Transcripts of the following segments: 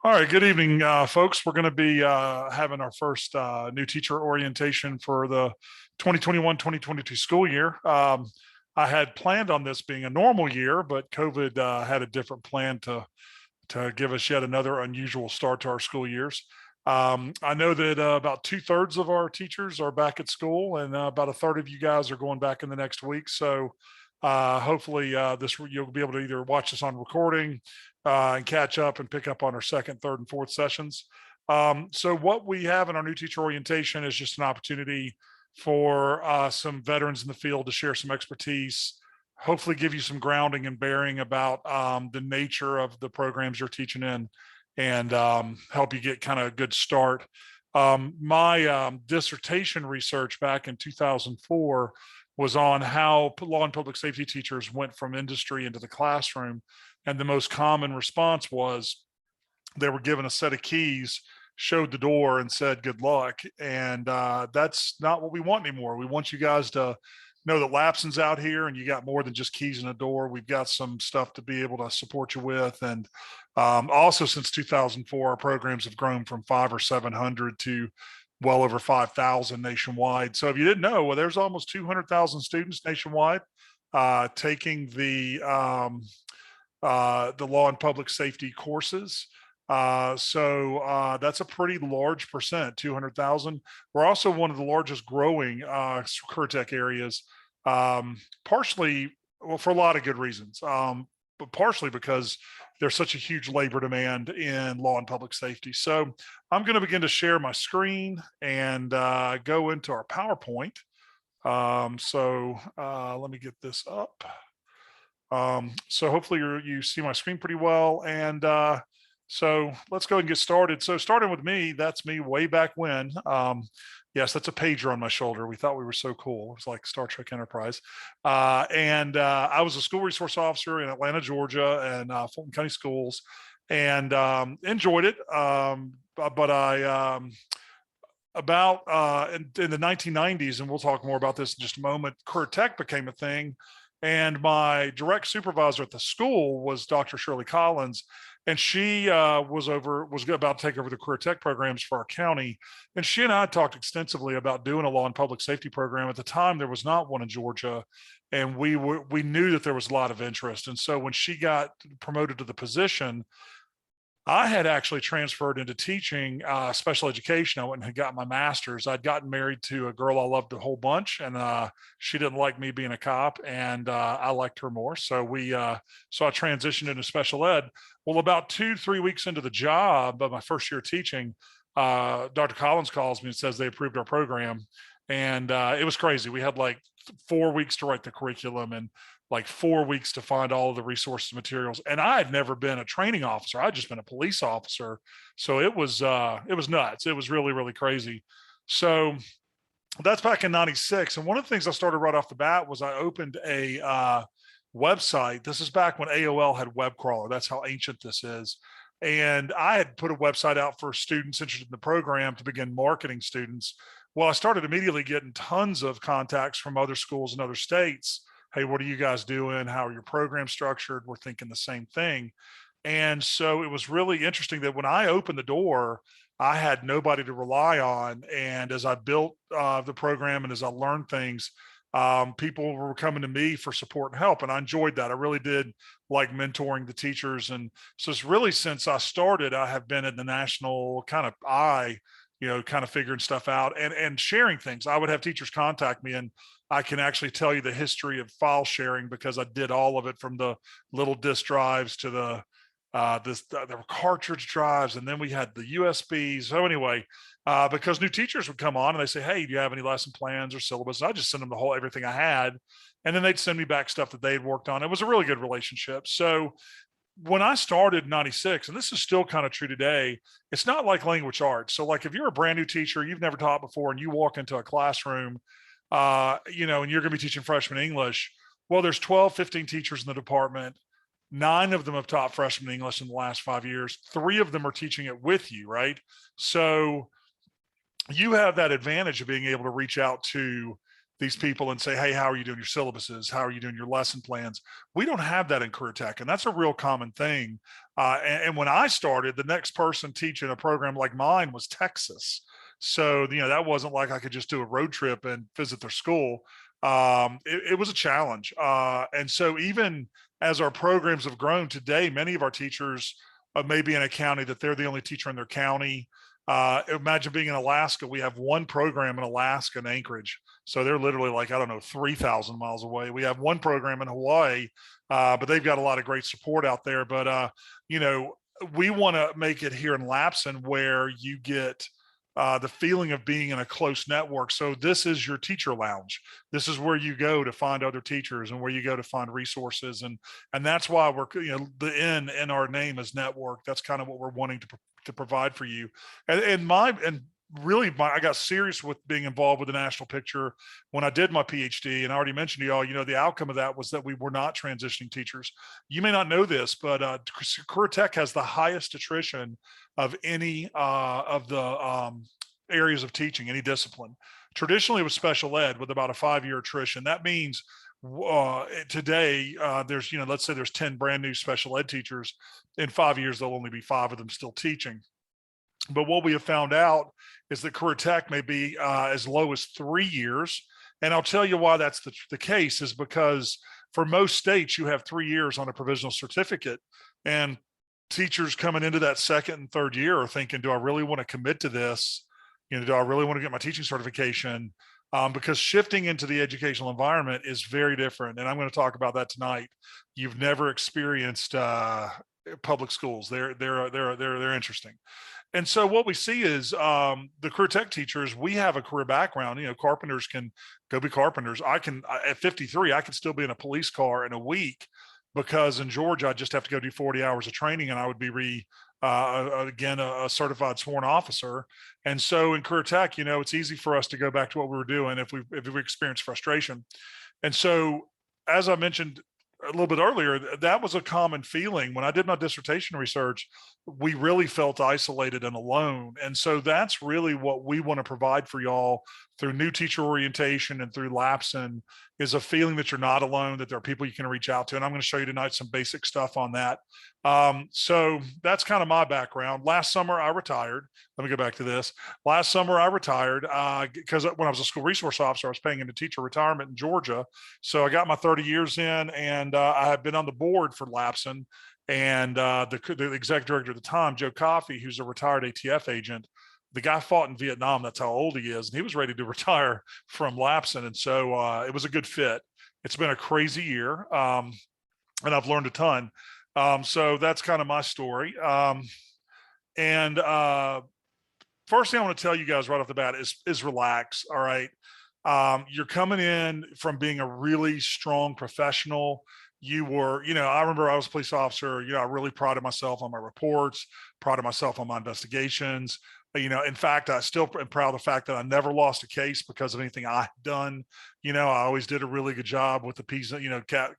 All right, good evening, folks. We're going to be having our first new teacher orientation for the 2021-2022 school year. I had planned on this being a normal year, but COVID had a different plan to give us yet another unusual start to our school years. I know that about 2/3 of our teachers are back at school, and about a third of you guys are going back in the next week. So hopefully, this you'll be able to either watch this on recording and catch up and pick up on our second, third, and fourth sessions. So what we have in our new teacher orientation is just an opportunity for some veterans in the field to share some expertise, hopefully give you some grounding and bearing about the nature of the programs you're teaching in, and help you get kind of a good start. My dissertation research back in 2004 was on how law and public safety teachers went from industry into the classroom. And the most common response was they were given a set of keys, showed the door, and said, good luck. And that's not what we want anymore. We want you guys to know that Lapson's out here and you got more than just keys in a door. We've got some stuff to be able to support you with. And also, since 2004, our programs have grown from 500 or 700 to well over 5,000 nationwide. So if you didn't know, well, there's almost 200,000 students nationwide taking the law and public safety courses. So that's a pretty large percent, 200,000. We're also one of the largest growing career tech areas, partially, well, for a lot of good reasons, but partially because there's such a huge labor demand in law and public safety. So I'm going to begin to share my screen and go into our PowerPoint. Let me get this up. So hopefully you see my screen pretty well. And so let's go and get started. So starting with me, that's me way back when. Yes, that's a pager on my shoulder. We thought we were so cool. It was like Star Trek Enterprise. I was a school resource officer in Atlanta, Georgia, and Fulton County Schools, and enjoyed it. But I about in the 1990s, and we'll talk more about this in just a moment, career tech became a thing. And my direct supervisor at the school was Dr. Shirley Collins, and she was about to take over the career tech programs for our county. And she and I talked extensively about doing a law and public safety program. At the time, there was not one in Georgia, and we knew that there was a lot of interest. And so when she got promoted to the position, I had actually transferred into teaching special education. I went and had gotten my master's. I'd gotten married to a girl I loved a whole bunch, and she didn't like me being a cop, and I liked her more. So so I transitioned into special ed. Well, about 2-3 weeks into the job of my first year teaching, Dr. Collins calls me and says they approved our program, and it was crazy. We had like 4 weeks to write the curriculum and like 4 weeks to find all of the resources and materials. And I had never been a training officer. I'd just been a police officer. So it was nuts. It was really, really crazy. So that's back in 96. And one of the things I started right off the bat was I opened a website. This is back when AOL had web crawler. That's how ancient this is. And I had put a website out for students interested in the program to begin marketing students. Well, I started immediately getting tons of contacts from other schools in other states. Hey, what are you guys doing? How are your programs structured? We're thinking the same thing. And so it was really interesting that when I opened the door, I had nobody to rely on. And as I built the program and as I learned things, people were coming to me for support and help. And I enjoyed that. I really did like mentoring the teachers. And so it's really, since I started, I have been in the national kind of eye, kind of figuring stuff out and sharing things. I would have teachers contact me, and I can actually tell you the history of file sharing because I did all of it, from the little disk drives to the there were cartridge drives, and then we had the USBs. So anyway, because new teachers would come on and they say, "Hey, do you have any lesson plans or syllabus?" And I just send them the whole everything I had, and then they'd send me back stuff that they had worked on. It was a really good relationship. So when I started in 96, and this is still kind of true today, it's not like language arts. So like if you're a brand new teacher, you've never taught before, and you walk into a classroom, and you're going to be teaching freshman English. Well, there's 12, 15 teachers in the department. 9 of them have taught freshman English in the last 5 years. 3 of them are teaching it with you, right? So you have that advantage of being able to reach out to these people and say, hey, how are you doing your syllabuses? How are you doing your lesson plans? We don't have that in career tech, and that's a real common thing. And when I started, the next person teaching a program like mine was Texas. So, that wasn't like I could just do a road trip and visit their school. It was a challenge. And so even as our programs have grown today, many of our teachers may be in a county that they're the only teacher in their county. Imagine being in Alaska. We have one program in Alaska in Anchorage. So they're literally like, I don't know, 3,000 miles away. We have one program in Hawaii, but they've got a lot of great support out there. But, we want to make it here in Lapson where you get the feeling of being in a close network. So this is your teacher lounge. This is where you go to find other teachers and where you go to find resources. And that's why we're, the N in our name is network. That's kind of what we're wanting to provide for you. And really I got serious with being involved with the national picture when I did my PhD. And I already mentioned to y'all, the outcome of that was that we were not transitioning teachers. You may not know this, but career tech has the highest attrition of any of the areas of teaching, any discipline. Traditionally, it was special ed with about a 5-year attrition. That means today there's, let's say there's 10 brand new special ed teachers. In 5 years, there'll only be 5 of them still teaching. But what we have found out is that career tech may be as low as 3 years. And I'll tell you why that's the case is because for most states, you have 3 years on a provisional certificate. And teachers coming into that second and third year are thinking, do I really want to commit to this? Do I really want to get my teaching certification? Because shifting into the educational environment is very different. And I'm going to talk about that tonight. You've never experienced public schools. They're interesting. And so what we see is the career tech teachers, we have a career background. Carpenters can go be carpenters. At 53, I can still be in a police car in a week because in Georgia, I just have to go do 40 hours of training and I would be again, a certified sworn officer. And so in career tech, it's easy for us to go back to what we were doing if we experience frustration. And so, as I mentioned a little bit earlier, that was a common feeling. When I did my dissertation research, we really felt isolated and alone. And so that's really what we want to provide for y'all through new teacher orientation and through Lapson is a feeling that you're not alone, that there are people you can reach out to. And I'm going to show you tonight some basic stuff on that. So that's kind of my background. Last summer, I retired. Let me go back to this. Last summer, I retired because when I was a school resource officer, I was paying into teacher retirement in Georgia. So I got my 30 years in and I had been on the board for Lapson. And the executive director at the time, Joe Coffey, who's a retired ATF agent, the guy fought in Vietnam. That's how old he is. And he was ready to retire from Lapson. And so it was a good fit. It's been a crazy year. And I've learned a ton. So that's kind of my story. And first thing I want to tell you guys right off the bat is relax. All right. You're coming in from being a really strong professional. You were, I remember I was a police officer, I really prided myself on my reports, prided myself on my investigations. In fact, I still am proud of the fact that I never lost a case because of anything I had done. I always did a really good job with the P's,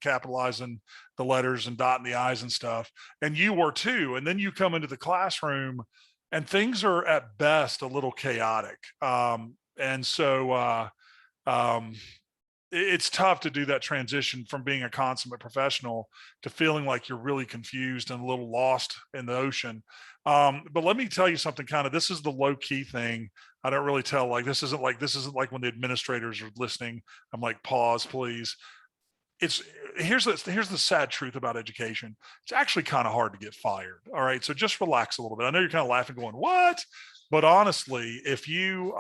capitalizing the letters and dotting the I's and stuff. And you were too. And then you come into the classroom and things are at best a little chaotic. And so it's tough to do that transition from being a consummate professional to feeling like you're really confused and a little lost in the ocean. But let me tell you something this is the low key thing. I don't really tell, this isn't like when the administrators are listening. I'm like, pause, please. Here's the sad truth about education. It's actually kind of hard to get fired. All right. So just relax a little bit. I know you're kind of laughing going, what? But honestly, if you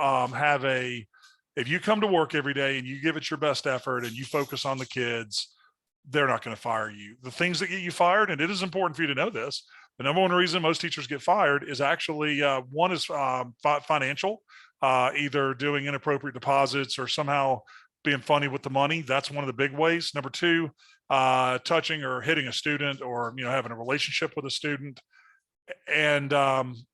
if you come to work every day and you give it your best effort and you focus on the kids, they're not going to fire you. The things that get you fired, and it is important for you to know this, the number one reason most teachers get fired is actually one is financial, either doing inappropriate deposits or somehow being funny with the money. That's one of the big ways. Number two, touching or hitting a student or, having a relationship with a student. And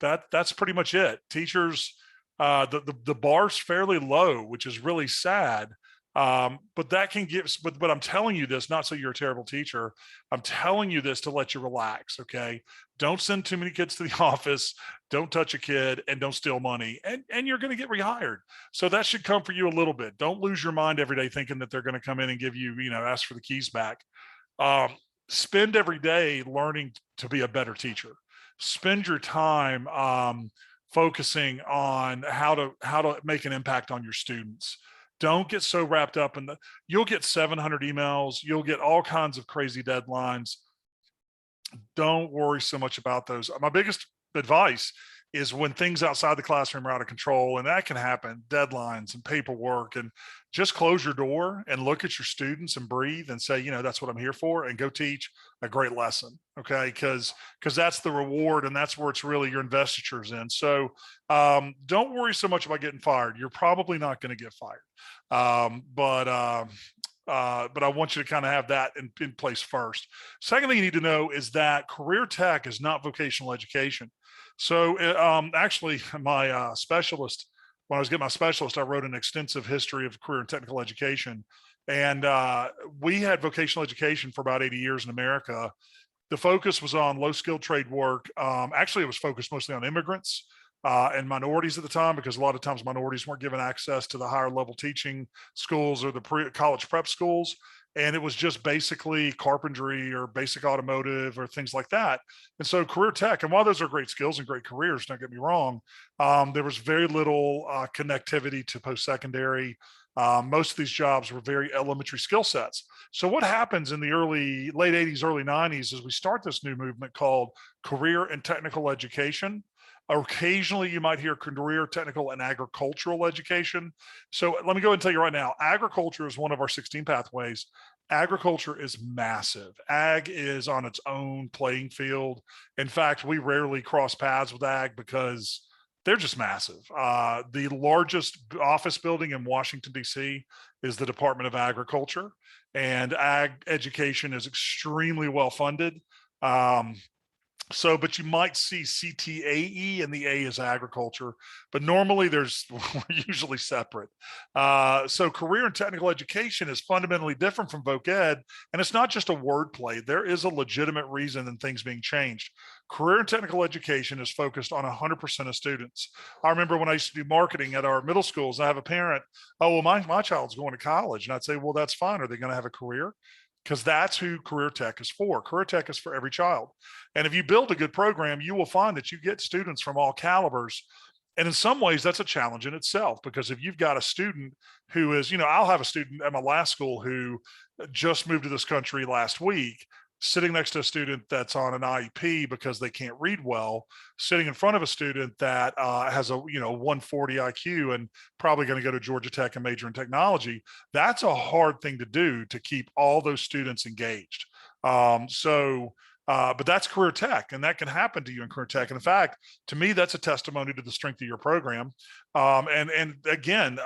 that's pretty much it. Teachers, the bar's fairly low, which is really sad. But that can give, but I'm telling you this, not so you're a terrible teacher. I'm telling you this to let you relax. Okay. Don't send too many kids to the office. Don't touch a kid and don't steal money. And you're going to get rehired. So that should come for you a little bit. Don't lose your mind every day thinking that they're going to come in and give you, ask for the keys back. Um, Spend every day learning to be a better teacher. Spend your time focusing on how to make an impact on your students. Don't get so wrapped up in you'll get 700 emails, you'll get all kinds of crazy deadlines. Don't worry so much about those. My biggest advice is when things outside the classroom are out of control, and that can happen, deadlines and paperwork, and just close your door and look at your students and breathe and say, that's what I'm here for, and go teach a great lesson. Okay. Because that's the reward, and that's where it's really your investiture's in. So don't worry so much about getting fired. You're probably not going to get fired. But I want you to kind of have that in place first. Second thing you need to know is that career tech is not vocational education. So actually, my specialist, when I was getting my specialist, I wrote an extensive history of career and technical education. And we had vocational education for about 80 years in America. The focus was on low skilled trade work. Actually, it was focused mostly on immigrants and minorities at the time, because a lot of times minorities weren't given access to the higher level teaching schools or the college prep schools. And it was just basically carpentry or basic automotive or things like that. And so career tech, and while those are great skills and great careers, don't get me wrong, there was very little connectivity to post-secondary. Most of these jobs were very elementary skill sets. So what happens in the late 80s, early 90s is we start this new movement called career and technical education. Occasionally, you might hear career, technical, and agricultural education. So let me go and tell you right now, agriculture is one of our 16 pathways. Agriculture is massive. Ag is on its own playing field. In fact, we rarely cross paths with ag because they're just massive. The largest office building in Washington, D.C. is the Department of Agriculture, and ag education is extremely well funded. But you might see CTAE, and the A is agriculture, but normally we're usually separate. So career and technical education is fundamentally different from voc ed, and it's not just a word play. There is a legitimate reason and things being changed. Career and technical education is focused on 100% of students. I remember when I used to do marketing at our middle schools, I have a parent, oh, well, my child's going to college. And I'd say, well, that's fine. Are they going to have a career? Because that's who career tech is for. Career tech is for every child. And if you build a good program, you will find that you get students from all calibers. And in some ways, that's a challenge in itself, because if you've got a student who is, I'll have a student at my last school who just moved to this country last week, sitting next to a student that's on an IEP because they can't read well, sitting in front of a student that has a 140 IQ and probably going to go to Georgia Tech and major in technology. That's a hard thing to do, to keep all those students engaged. But that's career tech, and that can happen to you in career tech. And in fact, to me, that's a testimony to the strength of your program. And again,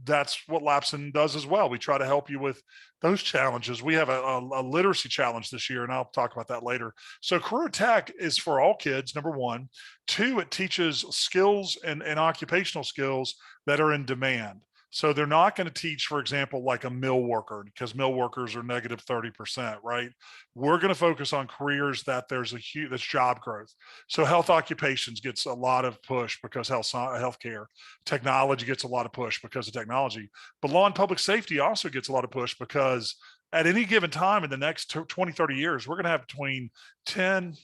that's what Lapson does as well. We try to help you with those challenges. We have a literacy challenge this year, and I'll talk about that later. So career tech is for all kids, number one. Two, it teaches skills and occupational skills that are in demand. So they're not going to teach, for example, like a mill worker, because mill workers are negative 30%, right? We're going to focus on careers that there's job growth. So health occupations gets a lot of push because healthcare. Technology gets a lot of push because of technology. But law and public safety also gets a lot of push, because at any given time in the next 20, 30 years, we're going to have between 10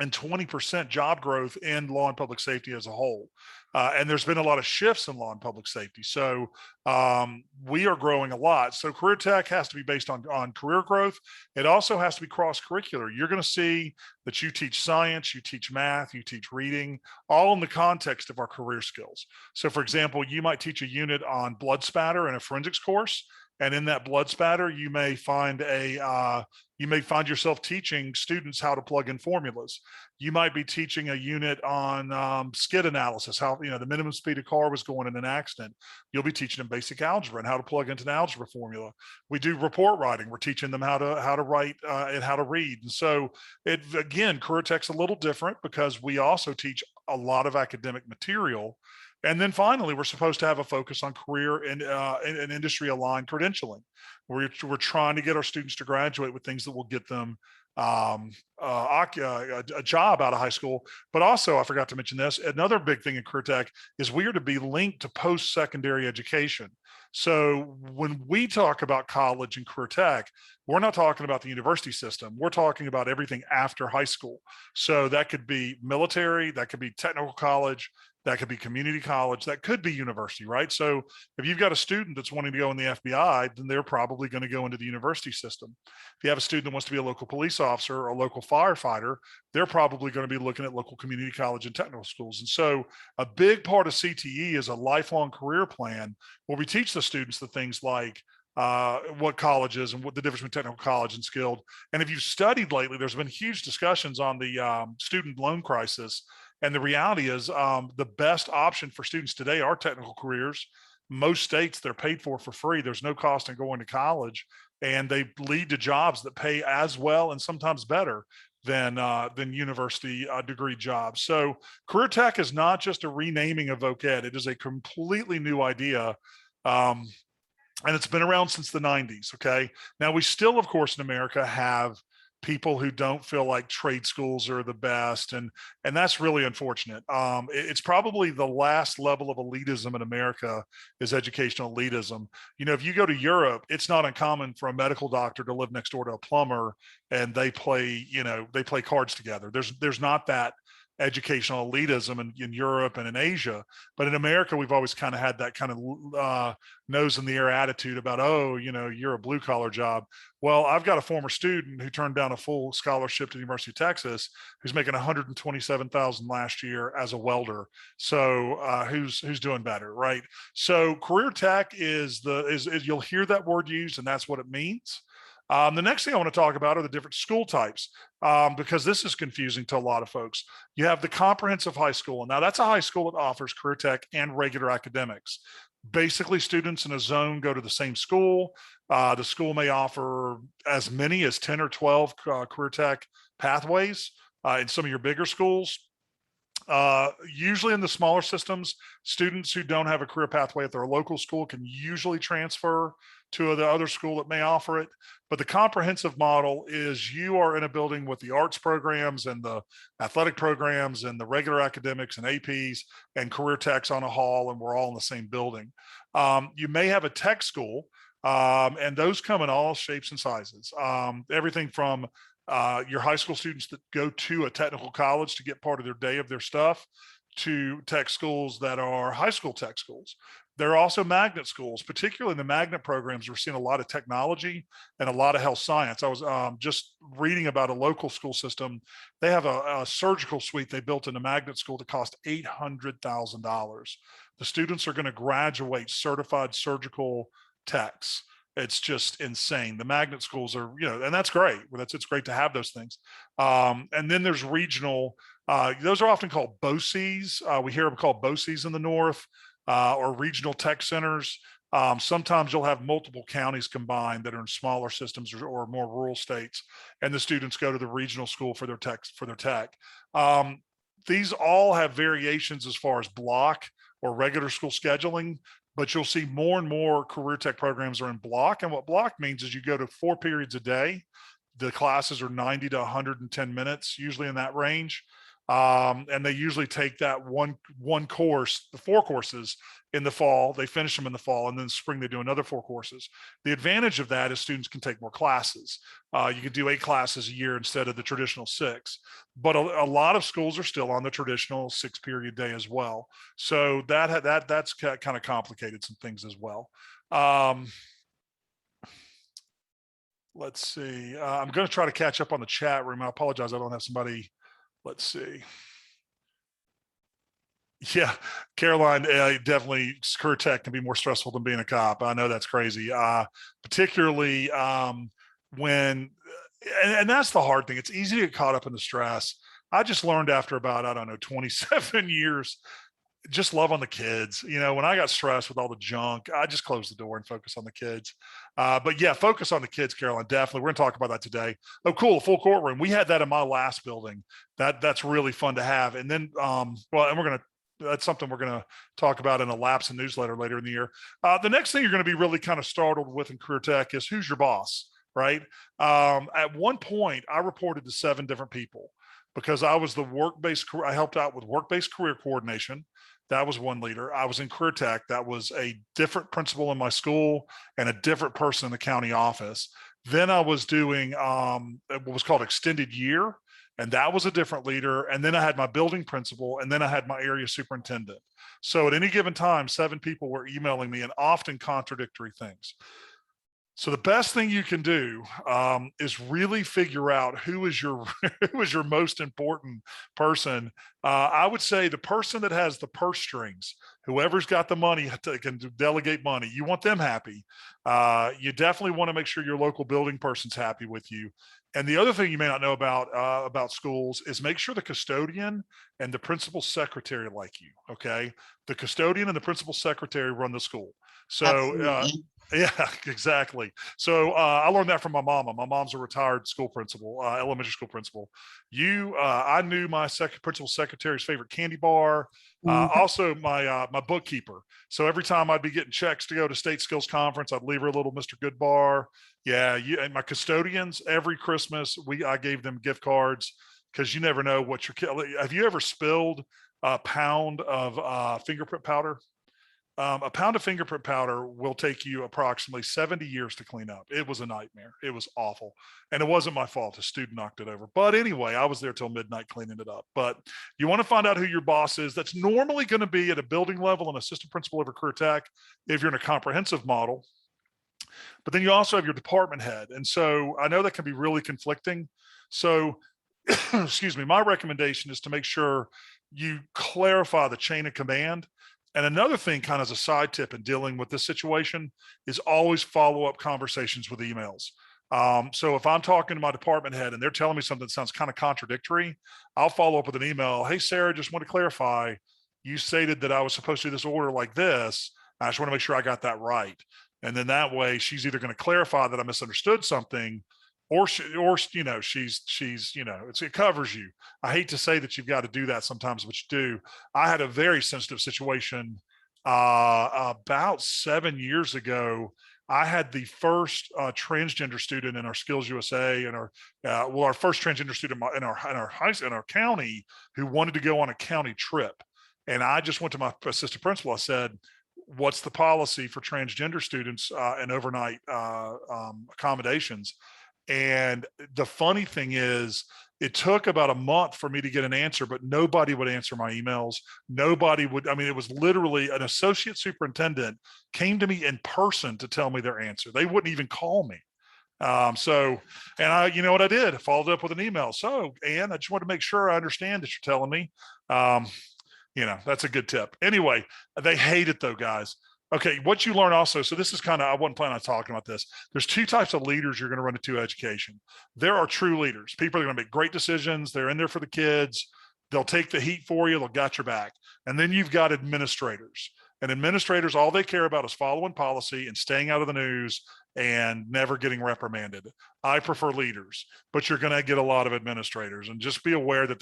and 20% job growth in law and public safety as a whole. And there's been a lot of shifts in law and public safety. So we are growing a lot. So career tech has to be based on career growth. It also has to be cross-curricular. You're going to see that you teach science, you teach math, you teach reading, all in the context of our career skills. So for example, you might teach a unit on blood spatter in a forensics course. And in that blood spatter, you may find yourself teaching students how to plug in formulas. You might be teaching a unit on skid analysis, how the minimum speed a car was going in an accident. You'll be teaching them basic algebra and how to plug into an algebra formula. We do report writing. We're teaching them how to write and how to read. And so career tech's a little different, because we also teach a lot of academic material. And then finally, we're supposed to have a focus on career and industry aligned credentialing. We're trying to get our students to graduate with things that will get them a job out of high school. But also, I forgot to mention this, another big thing in career tech is we are to be linked to post-secondary education. So when we talk about college and career tech, we're not talking about the university system. We're talking about everything after high school. So that could be military, that could be technical college, that could be community college, that could be university, right? So if you've got a student that's wanting to go in the FBI, then they're probably going to go into the university system. If you have a student that wants to be a local police officer or a local firefighter, they're probably going to be looking at local community college and technical schools. And so a big part of CTE is a lifelong career plan where we teach the students the things like what colleges and what the difference between technical college and skilled. And if you've studied lately, there's been huge discussions on the student loan crisis. And the reality is the best option for students today are technical careers. Most states, they're paid for free. There's no cost in going to college, and they lead to jobs that pay as well and sometimes better than university degree jobs. So career tech is not just a renaming of voc ed. It is a completely new idea. And it's been around since the 90s. Okay. Now we still, of course, in America have people who don't feel like trade schools are the best. And that's really unfortunate. It's probably the last level of elitism in America is educational elitism. You know, if you go to Europe, it's not uncommon for a medical doctor to live next door to a plumber and they play, they play cards together. There's not that educational elitism in Europe and in Asia. But in America, we've always kind of had that kind of nose in the air attitude about, oh, you're a blue collar job. Well, I've got a former student who turned down a full scholarship to the University of Texas, who's making $127,000 last year as a welder. So who's doing better, right? So career tech is you'll hear that word used, and that's what it means. The next thing I want to talk about are the different school types, because this is confusing to a lot of folks. You have the comprehensive high school, and now that's a high school that offers career tech and regular academics. Basically, students in a zone go to the same school. The school may offer as many as 10 or 12 career tech pathways in some of your bigger schools. Usually in the smaller systems, students who don't have a career pathway at their local school can usually transfer to the other school that may offer it. But the comprehensive model is you are in a building with the arts programs and the athletic programs and the regular academics and APs and career techs on a hall, and we're all in the same building. You may have a tech school, and those come in all shapes and sizes. Everything from your high school students that go to a technical college to get part of their day of their stuff to tech schools that are high school tech schools. There are also magnet schools, particularly in the magnet programs. We're seeing a lot of technology and a lot of health science. I was just reading about a local school system. They have a surgical suite they built in a magnet school that cost $800,000. The students are going to graduate certified surgical techs. It's just insane. The magnet schools are, and that's great. It's great to have those things. And then there's regional. Those are often called BOCES. We hear them called BOCES in the north, or regional tech centers. Sometimes you'll have multiple counties combined that are in smaller systems or more rural states, and the students go to the regional school for their tech. These all have variations as far as block or regular school scheduling, but you'll see more and more career tech programs are in block. And what block means is you go to 4 periods a day. The classes are 90 to 110 minutes, usually in that range. And they usually take that one course, the 4 courses in the fall, they finish them in the fall, and then in the spring they do another 4 courses. The advantage of that is students can take more classes. You can do 8 classes a year instead of the traditional 6, but a lot of schools are still on the traditional 6-period day as well. So that's kind of complicated some things as well. Let's see. I'm going to try to catch up on the chat room. I apologize. I don't have somebody. Let's see. Yeah, Caroline, definitely career tech can be more stressful than being a cop. I know that's crazy. Particularly when, and that's the hard thing. It's easy to get caught up in the stress. I just learned after about, 27 years, just love on the kids. When I got stressed with all the junk, I just closed the door and focus on the kids. But yeah, focus on the kids, Caroline, definitely. We're gonna talk about that today. Oh, cool, a full courtroom. We had that in my last building. That's really fun to have. And then, and we're gonna that's something we're going to talk about in a Lapse and newsletter later in the year. The next thing you're going to be really kind of startled with in career tech is who's your boss, right? At one point, I reported to 7 different people because I was the work-based. I helped out with work-based career coordination. That was one leader. I was in career tech. That was a different principal in my school and a different person in the county office. Then I was doing what was called extended year, and that was a different leader. And then I had my building principal, and then I had my area superintendent. So at any given time, 7 people were emailing me and often contradictory things. So the best thing you can do is really figure out who is your who is your most important person. I would say the person that has the purse strings, whoever's got the money can delegate money. You want them happy. You definitely want to make sure your local building person's happy with you. And the other thing you may not know about schools is make sure the custodian and the principal secretary like you. Okay, the custodian and the principal secretary run the school. So yeah, exactly. So I learned that from my mama. My mom's a retired school principal, elementary school principal. I knew my principal secretary's favorite candy bar. Also, my bookkeeper. So every time I'd be getting checks to go to state skills conference, I'd leave her a little Mr. Goodbar. Yeah, and my custodians every Christmas I gave them gift cards because you never know what have you ever spilled a pound of fingerprint powder? A pound of fingerprint powder will take you approximately 70 years to clean up. It was a nightmare. It was awful. And it wasn't my fault. A student knocked it over. But anyway, I was there till midnight cleaning it up. But you want to find out who your boss is. That's normally going to be at a building level, an assistant principal over career tech, if you're in a comprehensive model. But then you also have your department head. And so I know that can be really conflicting. So, excuse me, my recommendation is to make sure you clarify the chain of command. And another thing, kind of as a side tip in dealing with this situation, is always follow up conversations with emails. So if I'm talking to my department head and they're telling me something that sounds kind of contradictory, I'll follow up with an email. Hey, Sarah, just want to clarify. You stated that I was supposed to do this order like this. I just want to make sure I got that right. And then that way she's either going to clarify that I misunderstood something, or it covers you. I hate to say that you've got to do that sometimes, but you do. I had a very sensitive situation about 7 years ago. I had the first transgender student in our Skills USA and our first transgender student in our county who wanted to go on a county trip. And I just went to my assistant principal. I said, what's the policy for transgender students and overnight accommodations? And the funny thing is, it took about a month for me to get an answer, but nobody would answer my emails. Nobody would. I mean, it was literally an associate superintendent came to me in person to tell me their answer. They wouldn't even call me. You know what I did? I followed up with an email. So, Ann, I just want to make sure I understand that you're telling me. That's a good tip. Anyway, they hate it though, guys. Okay, what you learn also, so this is I wasn't planning on talking about this. There's 2 types of leaders you're going to run into education. There are true leaders. People are going to make great decisions. They're in there for the kids. They'll take the heat for you. They'll got your back. And then you've got administrators. And administrators, all they care about is following policy and staying out of the news and never getting reprimanded. I prefer leaders, but you're going to get a lot of administrators. And just be aware that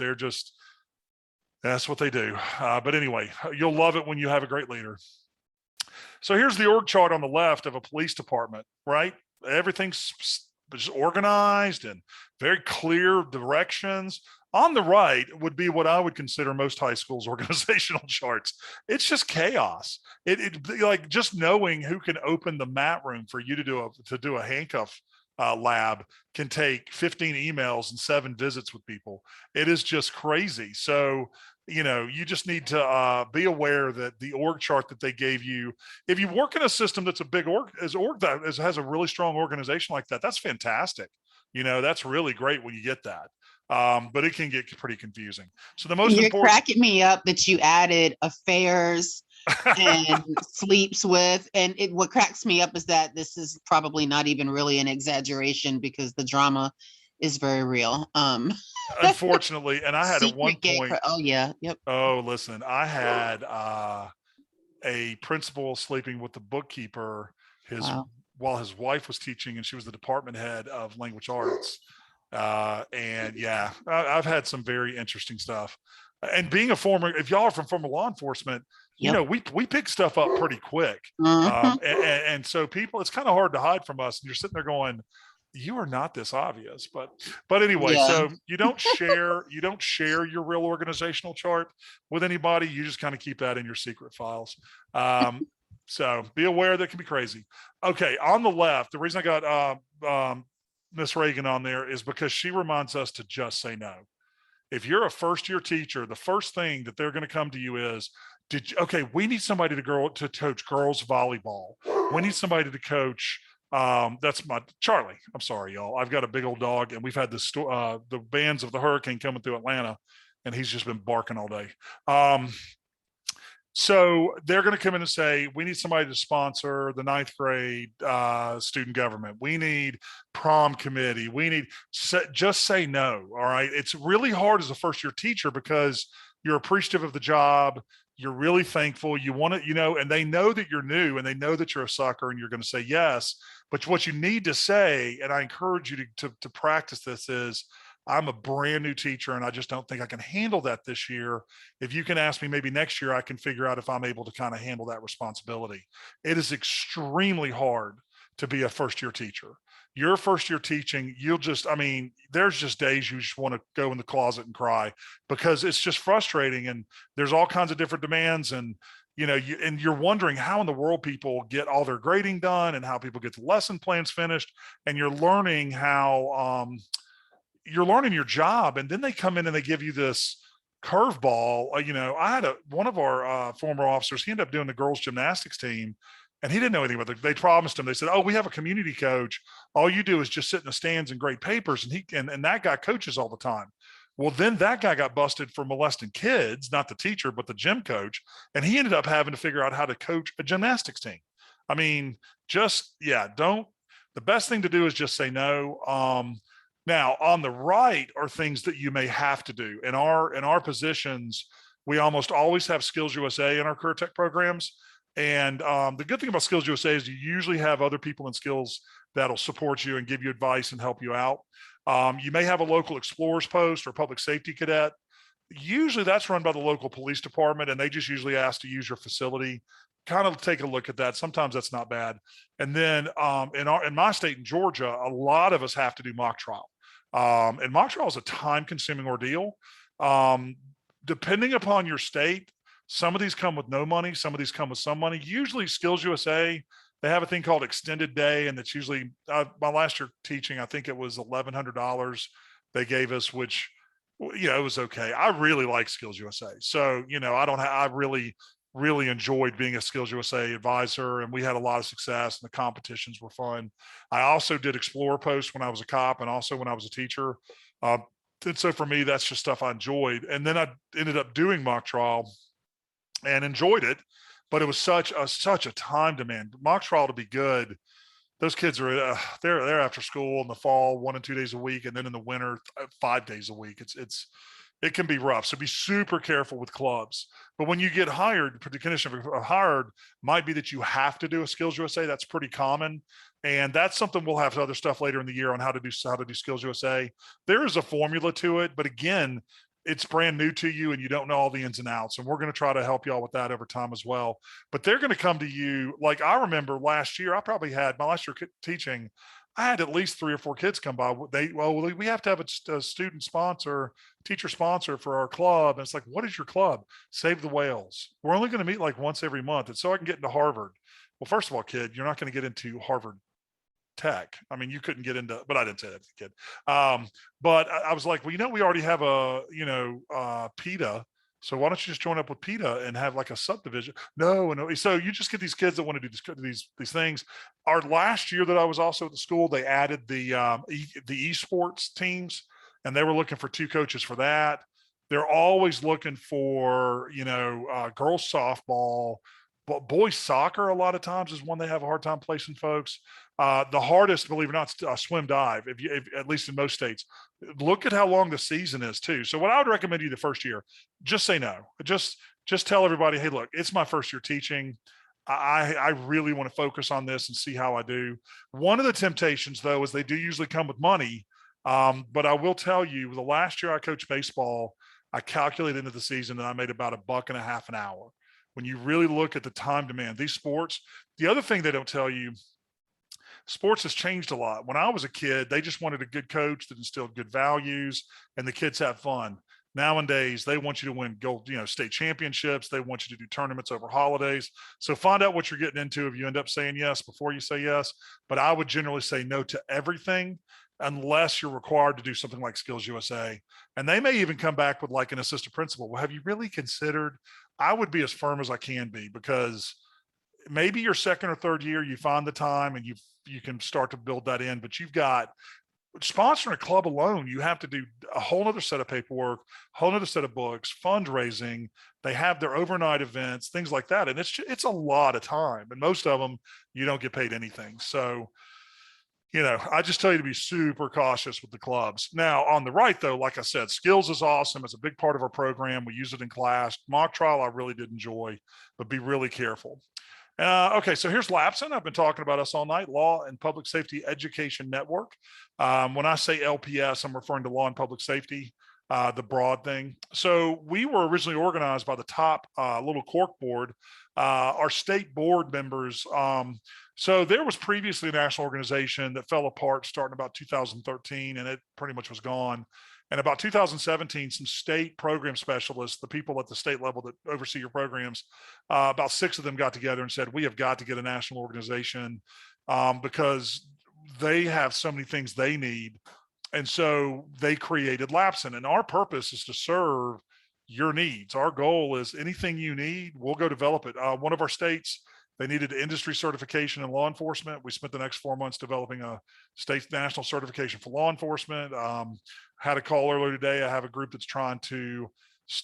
that's what they do. But anyway, you'll love it when you have a great leader. So here's the org chart on the left of a police department, right? Everything's just organized and very clear directions. On the right would be what I would consider most high schools' organizational charts. It's just chaos. It like just knowing who can open the mat room for you to do a handcuff lab can take 15 emails and 7 visits with people. It is just crazy. So you just need to be aware that the org chart that they gave you, if you work in a system that's a big that has a really strong organization like that, that's fantastic. That's really great when you get that. But it can get pretty confusing. So You're cracking me up that you added affairs and sleeps with, and what cracks me up is that this is probably not even really an exaggeration because the drama is very real. Unfortunately, and I had at one point. Oh yeah, yep. Oh, listen, I had a principal sleeping with the bookkeeper while his wife was teaching, and she was the department head of language arts. And yeah, I've had some very interesting stuff. And being a former, if y'all are from former law enforcement, Yep. we pick stuff up pretty quick. Mhm. And so people, it's kind of hard to hide from us. And you're sitting there going, you are not this obvious, but anyway, Yeah. so you don't share your real organizational chart with anybody. You just kind of keep that in your secret files. So be aware that can be crazy. Okay, on the left, the reason I got Miss Reagan on there is because she reminds us to just say no. If you're a first year teacher, the first thing that they're going to come to you is, okay, we need somebody to coach girls volleyball. We need somebody to coach. That's my Charlie. I'm sorry, y'all. I've got a big old dog, and we've had the bands of the hurricane coming through Atlanta, and he's just been barking all day. So they're going to come in and say, we need somebody to sponsor the ninth grade student government. We need prom committee. We need, just say no. All right. It's really hard as a first year teacher because you're appreciative of the job. You're really thankful. You want it, and they know that you're new and they know that you're a sucker and you're going to say yes. But what you need to say, and I encourage you to practice this, is, I'm a brand new teacher and I just don't think I can handle that this year. If you can ask me maybe next year, I can figure out if I'm able to kind of handle that responsibility. It is extremely hard to be a first year teacher. Your first year teaching, there's just days you just want to go in the closet and cry because it's just frustrating and there's all kinds of different demands and you're wondering how in the world people get all their grading done and how people get the lesson plans finished, and you're learning your job, and then they come in and they give you this curveball. I had one of our former officers. He ended up doing the girls gymnastics team, and he didn't know anything about it. They promised him. They said, "Oh, we have a community coach. All you do is just sit in the stands and grade papers." And that guy coaches all the time. Well, then that guy got busted for molesting kids, not the teacher, but the gym coach, and he ended up having to figure out how to coach a gymnastics team. I mean, don't. The best thing to do is just say no. Now, on the right are things that you may have to do. In our positions, we almost always have Skills USA in our career tech programs. And the good thing about Skills USA is you usually have other people in skills that'll support you and give you advice and help you out. You may have a local explorers post or public safety cadet. Usually that's run by the local police department, and they just usually ask to use your facility. Kind of take a look at that. Sometimes that's not bad. And then in my state in Georgia, a lot of us have to do mock trial. And mock trial is a time-consuming ordeal. Depending upon your state, some of these come with no money, some of these come with some money. Usually Skills USA, they have a thing called extended day, and it's usually my last year teaching, I think it was $1,100 they gave us, which it was okay. I really like Skills USA, so I really enjoyed being a Skills USA advisor, and we had a lot of success, and the competitions were fun. I also did Explorer posts when I was a cop and also when I was a teacher. And so for me, that's just stuff I enjoyed. And then I ended up doing mock trial and enjoyed it, but it was such a time demand. Mock trial to be good, those kids are they're after school in the fall 1 and 2 days a week, and then in the winter 5 days a week. It can be rough. So be super careful with clubs. But when you get hired, the condition of hired might be that you have to do a Skills USA. That's pretty common. And that's something we'll have other stuff later in the year on how to do Skills USA. There is a formula to it, but again, it's brand new to you and you don't know all the ins and outs. And we're going to try to help y'all with that over time as well. But they're going to come to you. Like I remember last year, I probably had my last year teaching, I had at least 3 or 4 kids come by. We have to have a student sponsor, teacher sponsor for our club. And it's like, what is your club? Save the Whales. We're only going to meet like once every month. And so I can get into Harvard. Well, first of all, kid, you're not going to get into Harvard Tech. I mean, you couldn't get into, but I didn't say that to the kid. But I was like, well, we already have PETA. So why don't you just join up with PETA and have like a subdivision? No. So you just get these kids that want to do these things. Our last year that I was also at the school, they added the esports teams, and they were looking for 2 coaches for that. They're always looking for, girls softball, but boys soccer a lot of times is one they have a hard time placing folks. The hardest, believe it or not, swim dive, if at least in most states. Look at how long the season is too. So what I would recommend you the first year, just say no. Just tell everybody, hey, look, it's my first year teaching. I really want to focus on this and see how I do. One of the temptations, though, is they do usually come with money. But I will tell you, the last year I coached baseball, I calculated into the season and I made about $1.50 an hour. When you really look at the time demand, these sports, the other thing they don't tell you, sports has changed a lot. When I was a kid, they just wanted a good coach that instilled good values and the kids have fun. Nowadays, they want you to win gold, state championships. They want you to do tournaments over holidays. So find out what you're getting into if you end up saying yes before you say yes. But I would generally say no to everything unless you're required to do something like Skills USA. And they may even come back with like an assistant principal. Well, have you really considered? I would be as firm as I can be, because maybe your second or third year, you find the time and you can start to build that in, but you've got sponsoring a club alone, you have to do a whole nother set of paperwork, whole nother set of books, fundraising. They have their overnight events, things like that. And it's a lot of time. And most of them, you don't get paid anything. So, I just tell you to be super cautious with the clubs. Now, on the right, though, like I said, skills is awesome. It's a big part of our program. We use it in class. Mock trial, I really did enjoy, but be really careful. Okay, so here's LAPSN. I've been talking about us all night, Law and Public Safety Education Network. When I say LPS, I'm referring to Law and Public Safety, the broad thing. So we were originally organized by the top little cork board, our state board members. So there was previously a national organization that fell apart starting about 2013, and it pretty much was gone. And about 2017, some state program specialists, the people at the state level that oversee your programs, about 6 of them got together and said, we have got to get a national organization because they have so many things they need. And so they created LAPSN. And our purpose is to serve your needs. Our goal is anything you need, we'll go develop it. One of our states, they needed industry certification in law enforcement. We spent the next 4 months developing a state national certification for law enforcement. Had a call earlier today. I have a group that's trying to,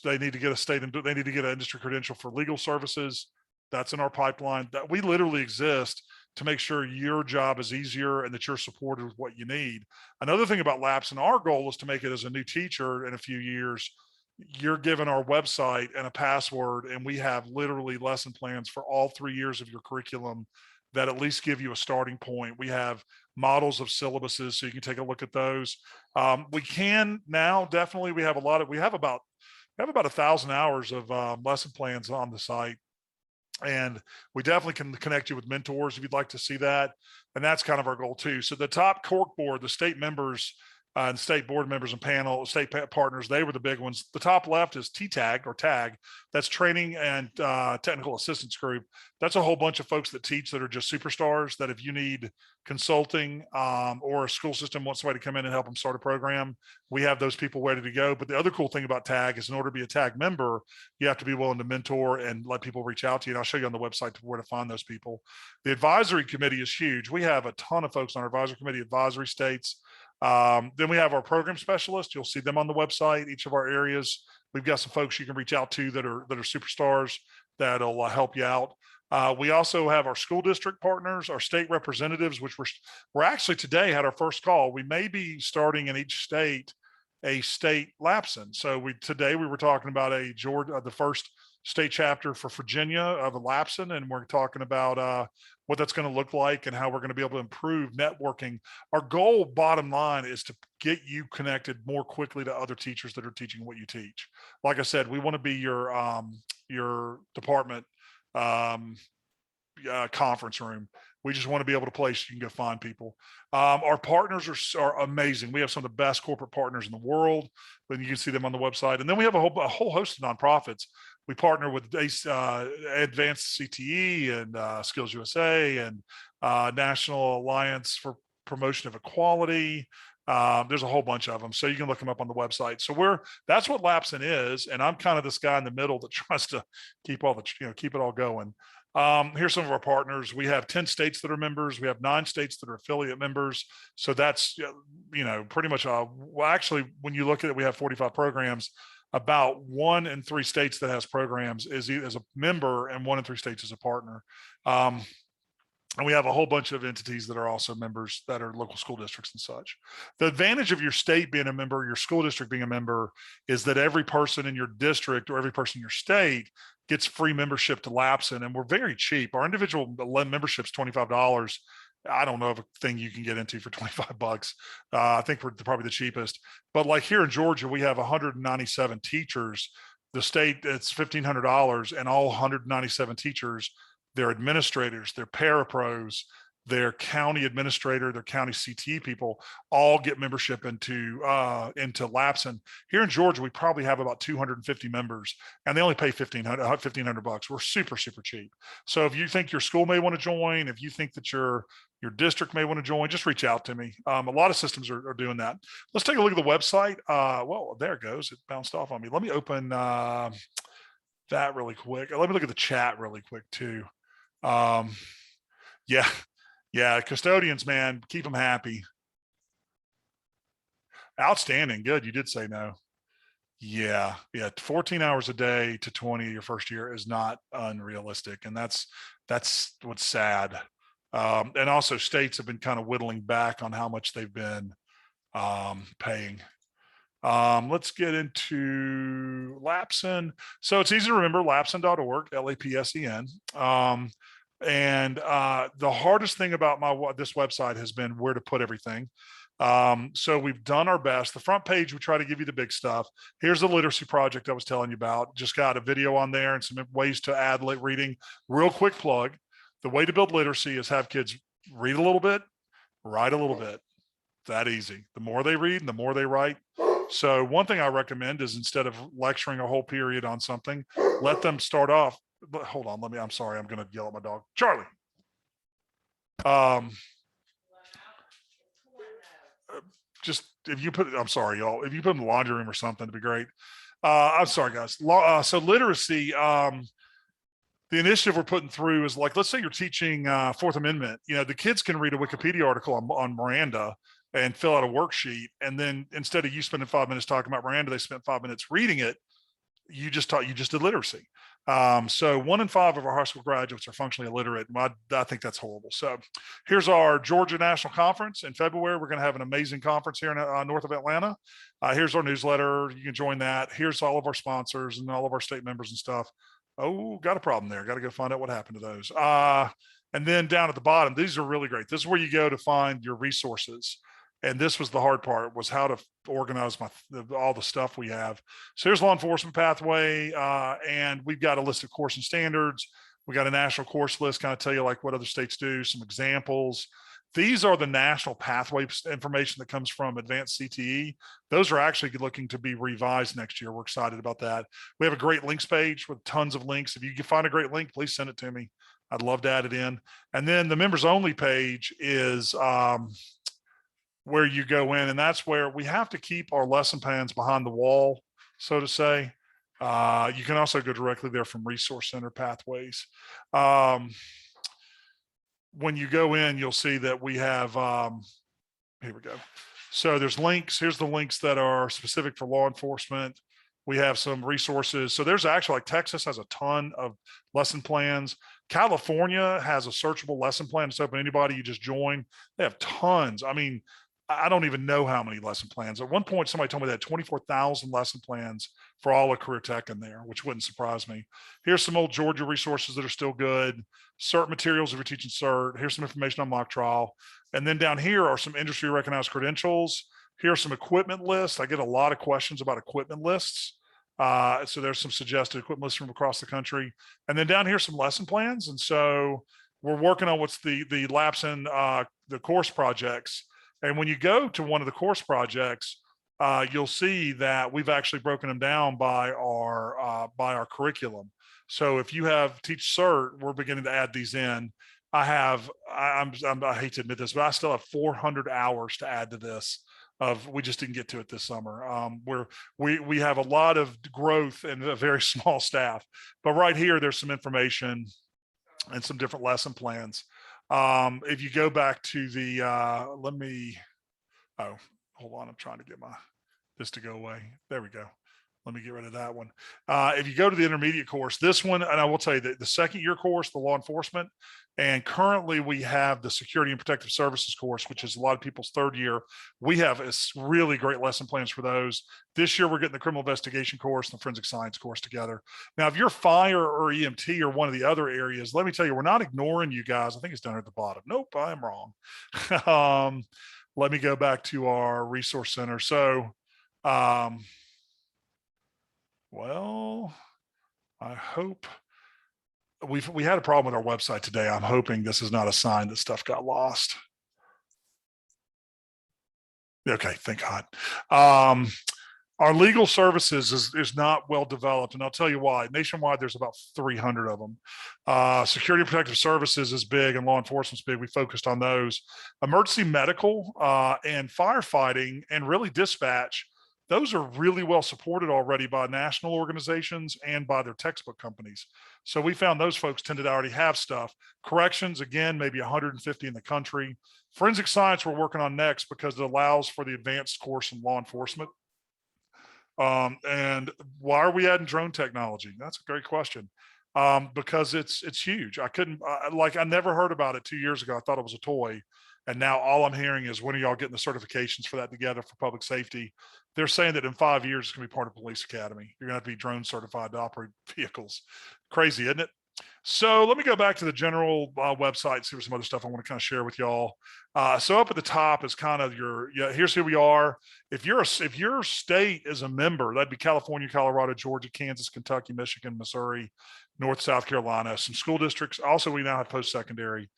they need to get they need to get an industry credential for legal services. That's in our pipeline. That we literally exist to make sure your job is easier and that you're supported with what you need. Another thing about LAPSN, our goal is to make it as a new teacher in a few years, you're given our website and a password, and we have literally lesson plans for all 3 years of your curriculum that at least give you a starting point. We have models of syllabuses, so you can take a look at those. We can now definitely, we have about 1,000 hours of lesson plans on the site. And we definitely can connect you with mentors if you'd like to see that. And that's kind of our goal too. So the top cork board, the state members, and state board members and panel, state partners, they were the big ones. The top left is TTAG or TAG. That's training and technical assistance group. That's a whole bunch of folks that teach that are just superstars, that if you need consulting or a school system wants somebody to come in and help them start a program, we have those people ready to go. But the other cool thing about TAG is in order to be a TAG member, you have to be willing to mentor and let people reach out to you. And I'll show you on the website where to find those people. The advisory committee is huge. We have a ton of folks on our advisory committee, advisory states. Then we have our program specialists. You'll see them on the website, each of our areas. We've got some folks you can reach out to that are superstars that'll help you out. We also have our school district partners, our state representatives, which we're actually today had our first call. We may be starting in each state a state LAPSN. So today we were talking about the first state chapter for Virginia of a LAPSN, and we're talking about what that's going to look like and how we're going to be able to improve networking. Our goal, bottom line, is to get you connected more quickly to other teachers that are teaching what you teach. Like I said, we want to be your department conference room. We just want to be able to place you can go find people. Our partners are amazing. We have some of the best corporate partners in the world, but you can see them on the website. And then we have a whole host of nonprofits. We partner with Advanced CTE and Skills USA and National Alliance for Promotion of Equality. There's a whole bunch of them, so you can look them up on the website. So that's what LAPSN is, and I'm kind of this guy in the middle that tries to keep keep it all going. Here's some of our partners. We have 10 states that are members. We have 9 states that are affiliate members. So that's, pretty much, well, actually, when you look at it, we have 45 programs. About 1 in 3 states that has programs is as a member, and 1 in 3 states is a partner. And we have a whole bunch of entities that are also members that are local school districts and such. The advantage of your state being a member, your school district being a member, is that every person in your district or every person in your state gets free membership to LAPSN, and we're very cheap. Our individual membership is $25. I don't know of a thing you can get into for 25 bucks. I think we're probably the cheapest. But like here in Georgia, we have 197 teachers. The state, it's $1,500, and all 197 teachers, their administrators, their parapros, their county administrator, their county CTE people, all get membership into Lapson. Here in Georgia, we probably have about 250 members, and they only pay 1,500 bucks. We're super, super cheap. So if you think your school may want to join, if you think that your district may want to join, just reach out to me. A lot of systems are doing that. Let's take a look at the website. Well, there it goes. It bounced off on me. Let me open that really quick. Let me look at the chat really quick too. Yeah, yeah, custodians, man, keep them happy. Outstanding. Good. You did say no. Yeah, yeah. 14 hours a day to 20 your first year is not unrealistic. And that's what's sad. And also states have been kind of whittling back on how much they've been paying. Let's get into Lapsen. So it's easy to remember, lapsen.org, Lapsen. And the hardest thing about this website has been where to put everything. So we've done our best. The front page, we try to give you the big stuff. Here's the literacy project I was telling you about. Just got a video on there and some ways to add reading. Real quick plug. The way to build literacy is have kids read a little bit, write a little bit. That easy. The more they read, the more they write. So one thing I recommend is instead of lecturing a whole period on something, let them start off. But hold on, I'm sorry, I'm gonna yell at my dog. Charlie. Just if you put, I'm sorry, y'all, if you put them in the laundry room or something, it'd be great. I'm sorry, guys. So literacy, the initiative we're putting through is like, let's say you're teaching Fourth Amendment. The kids can read a Wikipedia article on Miranda and fill out a worksheet. And then instead of you spending 5 minutes talking about Miranda, they spent 5 minutes reading it. You just did literacy. So 1 in 5 of our high school graduates are functionally illiterate. I think that's horrible. So here's our Georgia National Conference in February. We're going to have an amazing conference here in north of Atlanta. Here's our newsletter. You can join that. Here's all of our sponsors and all of our state members and stuff. Oh, got a problem there. Got to go find out what happened to those. And then down at the bottom, these are really great. This is where you go to find your resources. And this was the hard part, was how to organize all the stuff we have. So here's law enforcement pathway, and we've got a list of course and standards. We got a national course list, kind of tell you like what other states do, some examples. These are the national pathway information that comes from advanced CTE. Those are actually looking to be revised next year. We're excited about that. We have a great links page with tons of links. If you can find a great link, please send it to me. I'd love to add it in. And then the members only page is where you go in, and that's where we have to keep our lesson plans behind the wall, so to say. You can also go directly there from Resource Center Pathways. When you go in, you'll see that we have, here we go. So there's links. Here's the links that are specific for law enforcement. We have some resources. So there's actually, like, Texas has a ton of lesson plans. California has a searchable lesson plan. It's open to anybody. You just join. They have tons. I mean, I don't even know how many lesson plans. At one point, somebody told me they had 24,000 lesson plans for all of career tech in there, which wouldn't surprise me. Here's some old Georgia resources that are still good. CERT materials if you're teaching CERT. Here's some information on mock trial. And then down here are some industry recognized credentials. Here are some equipment lists. I get a lot of questions about equipment lists. So there's some suggested equipment lists from across the country. And then down here, some lesson plans. And so we're working on what's the Lapsen, the course projects. And when you go to one of the course projects, you'll see that we've actually broken them down by our curriculum. So if you have teach CERT, we're beginning to add these in. I hate to admit this, but I still have 400 hours to add to this. We just didn't get to it this summer. We have a lot of growth and a very small staff, but right here, there's some information and some different lesson plans. If you go back to the, hold on, I'm trying to get this to go away. There we go. Let me get rid of that one. If you go to the intermediate course, this one, and I will tell you that the second year course, the law enforcement, and currently we have the security and protective services course, which is a lot of people's third year. We have really great lesson plans for those. This year, we're getting the criminal investigation course and the forensic science course together. Now, if you're fire or EMT or one of the other areas, let me tell you, we're not ignoring you guys. I think it's down at the bottom. Nope, I am wrong. Let me go back to our resource center. So, well, I hope we had a problem with our website today. I'm hoping this is not a sign that stuff got lost. Okay, thank God. Our legal services is not well developed, and I'll tell you why. Nationwide, there's about 300 of them. Security and protective services is big, and law enforcement's big. We focused on those. Emergency medical and firefighting, and really dispatch. Those are really well supported already by national organizations and by their textbook companies. So we found those folks tended to already have stuff. Corrections, again, maybe 150 in the country. Forensic science we're working on next because it allows for the advanced course in law enforcement. And why are we adding drone technology? That's a great question. Because it's huge. I never heard about it 2 years ago. I thought it was a toy. And now all I'm hearing is, when are y'all getting the certifications for that together for public safety? They're saying that in 5 years, it's going to be part of police academy. You're going to have to be drone certified to operate vehicles. Crazy, isn't it? So let me go back to the general website, see some other stuff I want to kind of share with y'all. So up at the top is kind of here's who we are. If your state is a member, that'd be California, Colorado, Georgia, Kansas, Kentucky, Michigan, Missouri, North, South Carolina, some school districts. Also, we now have post-secondary,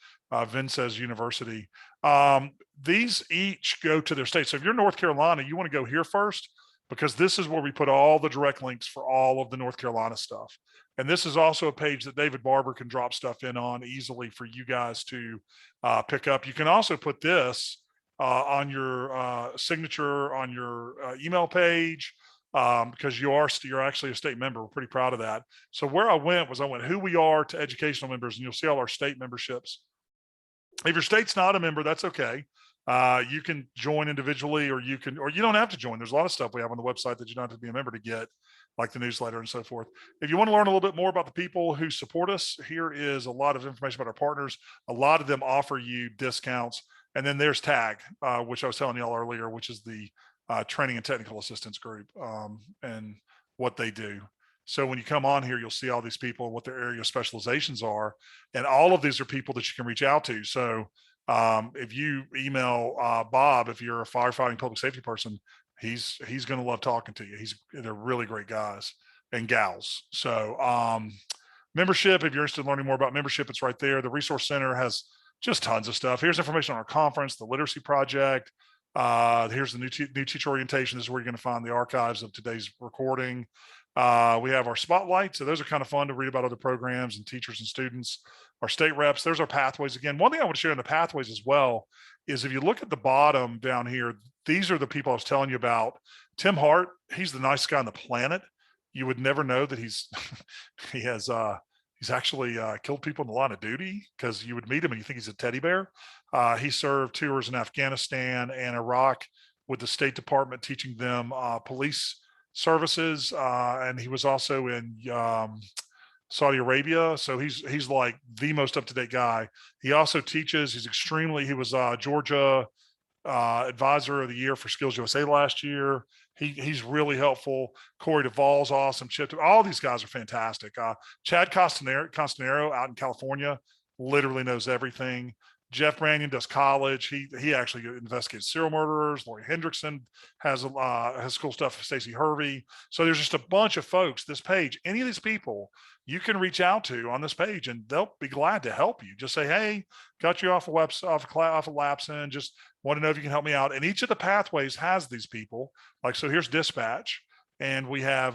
Vincennes University. These each go to their state. So if you're North Carolina, you want to go here first, because this is where we put all the direct links for all of the North Carolina stuff. And this is also a page that David Barber can drop stuff in on easily for you guys to pick up. You can also put this on your signature on your email page, because you're actually a state member. We're pretty proud of that. So where I went who we are to educational members, and you'll see all our state memberships. If your state's not a member, that's okay. You can join individually, or you don't have to join. There's a lot of stuff we have on the website that you don't have to be a member to get, like the newsletter and so forth. If you want to learn a little bit more about the people who support us, here is a lot of information about our partners. A lot of them offer you discounts. And then there's TAG, which I was telling y'all earlier, which is the training and technical assistance group, and what they do. So when you come on here, you'll see all these people and what their area specializations are. And all of these are people that you can reach out to. So if you email Bob, if you're a firefighting public safety person, he's going to love talking to you. They're really great guys and gals. So membership, if you're interested in learning more about membership, it's right there. The resource center has just tons of stuff. Here's information on our conference, the literacy project. Here's the new teacher orientation. This is where you're going to find the archives of today's recording. We have our spotlight. So those are kind of fun to read about other programs and teachers and students. Our state reps, there's our pathways. Again, one thing I want to share in the pathways as well is, if you look at the bottom down here, these are the people I was telling you about. Tim Hart, he's the nicest guy on the planet. You would never know that he's actually killed people in the line of duty, because you would meet him and you think he's a teddy bear. He served tours in Afghanistan and Iraq with the State Department, teaching them police services, and he was also in Saudi Arabia. So he's like the most up-to-date guy. He also teaches. He was Georgia advisor of the year for Skills USA last year. He's really helpful. Corey Duvall's awesome. All these guys are fantastic. Chad Costanero out in California literally knows everything. Jeff Brannion does college. He actually investigates serial murderers. Lori Hendrickson has cool stuff. Stacey Hervey. So there's just a bunch of folks. This page, any of these people you can reach out to on this page, and they'll be glad to help you. Just say, hey, got you off of Lapson. Just want to know if you can help me out. And each of the pathways has these people. Like, so here's dispatch. And we have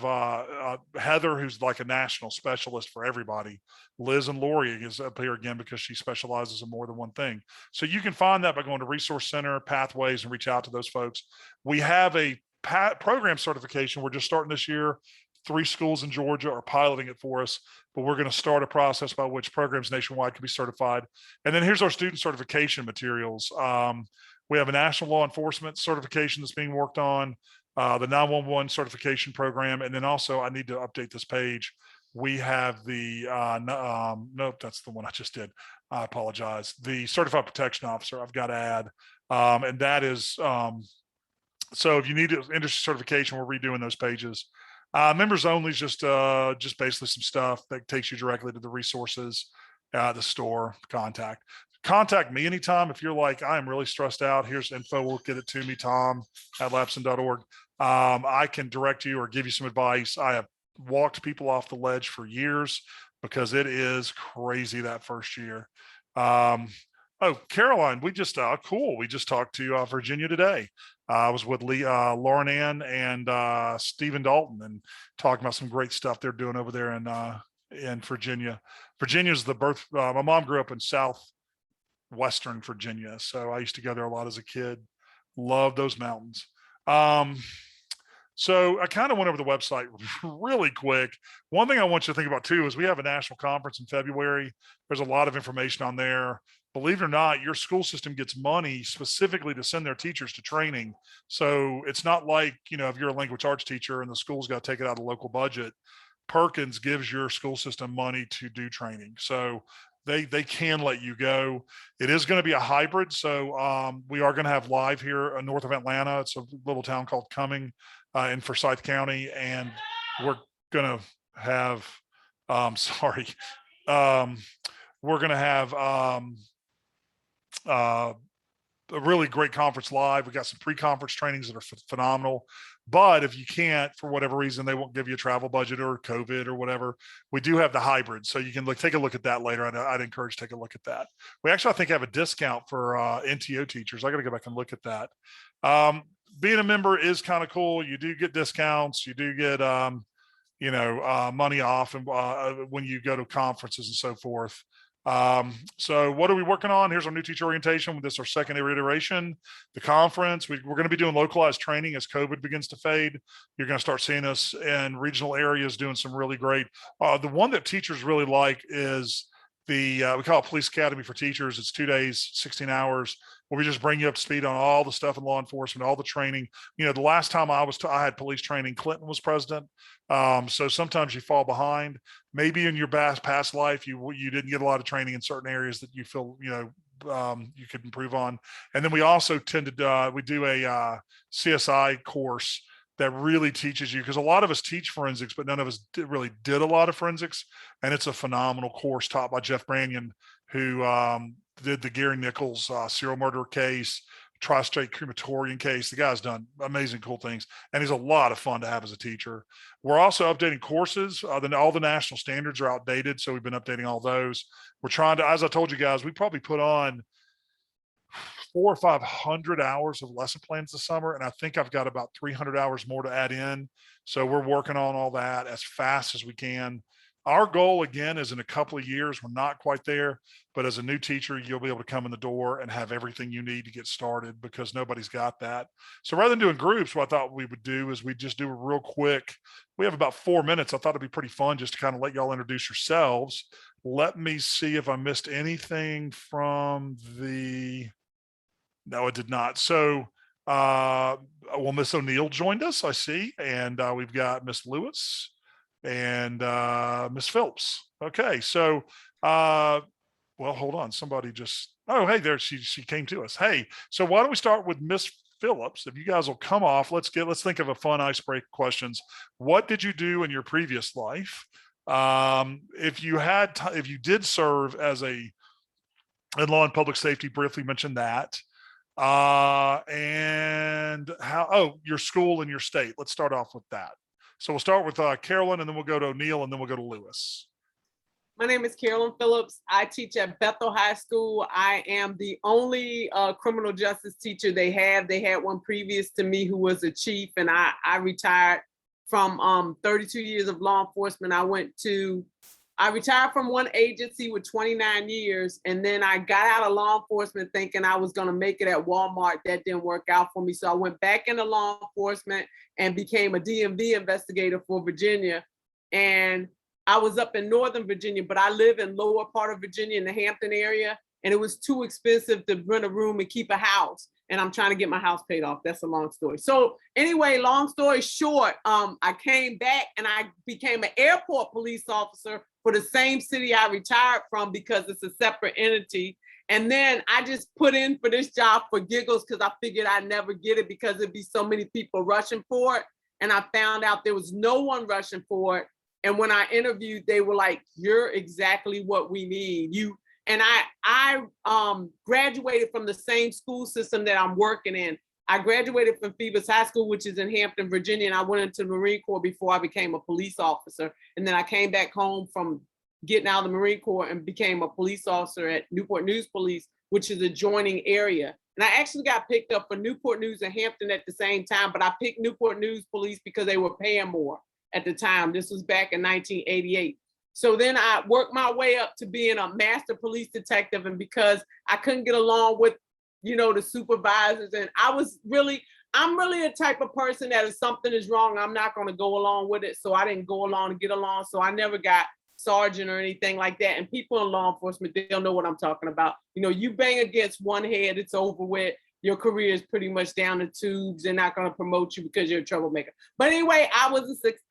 Heather, who's like a national specialist for everybody. Liz and Lori is up here again because she specializes in more than one thing. So you can find that by going to Resource Center, Pathways, and reach out to those folks. We have a program certification. We're just starting this year. 3 schools in Georgia are piloting it for us, but we're going to start a process by which programs nationwide can be certified. And then here's our student certification materials. We have a national law enforcement certification that's being worked on. the 911 certification program. And then also I need to update this page. We have the, nope, that's the one I just did. I apologize. The certified protection officer I've got to add. And that is, so if you need industry certification, we're redoing those pages. Members only is just basically some stuff that takes you directly to the resources, the store, contact me anytime. If you're like, I am really stressed out, here's info, we'll get it to me, tom@lapson.org. I can direct you or give you some advice. I have walked people off the ledge for years because it is crazy that first year. Oh, Caroline, we just, cool. We just talked to Virginia today. I was with Lauren Ann and Stephen Dalton and talking about some great stuff they're doing over there in Virginia. Virginia's the birth, my mom grew up in southwestern Virginia. So I used to go there a lot as a kid. Love those mountains. So I kind of went over the website really quick. One thing I want you to think about too is we have a national conference in February. There's a lot of information on there. Believe it or not, your school system gets money specifically to send their teachers to training. So it's not like, if you're a language arts teacher and the school's got to take it out of the local budget, Perkins gives your school system money to do training. So they can let you go. It is going to be a hybrid. So we are going to have live here north of Atlanta. It's a little town called Cumming in Forsyth County. And we're going to have, sorry, we're going to have a really great conference live. We got some pre-conference trainings that are phenomenal. But if you can't, for whatever reason, they won't give you a travel budget or COVID or whatever. We do have the hybrid. So you can take a look at that later. I'd encourage take a look at that. We actually, I think, have a discount for NTO teachers. I got to go back and look at that. Being a member is kind of cool. You do get discounts. You do get, money off and when you go to conferences and so forth. So what are we working on? Here's our new teacher orientation. This is our second iteration. The conference, we're going to be doing localized training as COVID begins to fade. You're going to start seeing us in regional areas doing some really great. The one that teachers really like is we call it Police Academy for Teachers. It's 2 days, 16 hours, where we just bring you up to speed on all the stuff in law enforcement, all the training. The last time I had police training, Clinton was president. So sometimes you fall behind. Maybe in your past life, you didn't get a lot of training in certain areas that you feel, you could improve on. And then we also we do a CSI course that really teaches you, because a lot of us teach forensics, but none of us really did a lot of forensics. And it's a phenomenal course taught by Jeff Brannion, who did the Gary Nichols serial murder case, tri-state crematorium case. The guy's done amazing, cool things. And he's a lot of fun to have as a teacher. We're also updating courses. All the national standards are outdated. So we've been updating all those. We're trying to, as I told you guys, we probably put on 400 or 500 hours of lesson plans this summer. And I think I've got about 300 hours more to add in. So we're working on all that as fast as we can. Our goal, again, is in a couple of years. We're not quite there, but as a new teacher, you'll be able to come in the door and have everything you need to get started, because nobody's got that. So rather than doing groups, what I thought we would do is we just do a real quick. We have about 4 minutes. I thought it'd be pretty fun just to kind of let y'all introduce yourselves. Let me see if I missed anything from the. No, it did not. So, well, Miss O'Neill joined us, I see, and we've got Miss Lewis and Miss Phillips. Okay, so well, hold on. Somebody just, oh, hey, there she came to us. Hey, so why don't we start with Miss Phillips? If you guys will come off, let's think of a fun icebreaker questions. What did you do in your previous life? If you did serve as in law and public safety, briefly mention that. And your school and your state. Let's start off with that. So we'll start with Carolyn, and then we'll go to O'Neill, and then we'll go to Lewis. My name is Carolyn Phillips. I teach at Bethel High School. I am the only criminal justice teacher they have. They had one previous to me who was a chief, and I retired from 32 years of law enforcement. I retired from one agency with 29 years, and then I got out of law enforcement thinking I was going to make it at Walmart. That didn't work out for me. So I went back into law enforcement and became a DMV investigator for Virginia. And I was up in Northern Virginia, but I live in lower part of Virginia in the Hampton area, and it was too expensive to rent a room and keep a house. and I'm trying to get my house paid off. That's a long story. So anyway, long story short, I came back and I became an airport police officer for the same city I retired from because it's a separate entity. And then I just put in for this job for giggles because I figured I'd never get it because there'd be so many people rushing for it. And I found out there was no one rushing for it. And when I interviewed, they were like, "You're exactly what we need." And I graduated from the same school system that I'm working in. I graduated from Phoebus High School, which is in Hampton, Virginia, and I went into the Marine Corps before I became a police officer. And then I came back home from getting out of the Marine Corps and became a police officer at Newport News Police, which is a adjoining area. And I actually got picked up for Newport News and Hampton at the same time, but I picked Newport News Police because they were paying more at the time. This was back in 1988. So then I worked my way up to being a master police detective. And because I couldn't get along with, the supervisors, and I'm really a type of person that if something is wrong, I'm not going to go along with it. So I didn't go along to get along. So I never got sergeant or anything like that. And people in law enforcement, they'll know what I'm talking about. You bang against one head, it's over with. Your career is pretty much down the tubes. They're not going to promote you because you're a troublemaker. But anyway, I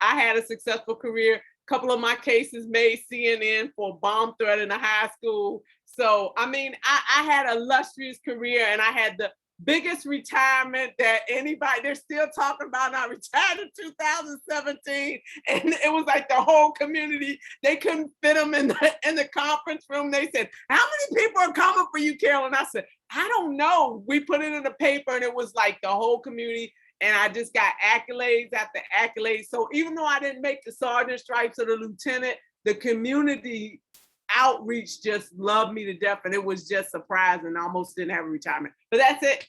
had a successful career. Couple of my cases made CNN for a bomb threat in a high school. So, I had a illustrious career, and I had the biggest retirement that anybody, they're still talking about. And I retired in 2017, and it was like the whole community, they couldn't fit them in the conference room. They said, "How many people are coming for you, Carol?" And I said, "I don't know." We put it in the paper, and it was like the whole community. And I just got accolades after accolades. So even though I didn't make the sergeant stripes or the lieutenant, the community outreach just loved me to death. And it was just surprising. I almost didn't have a retirement, but that's it.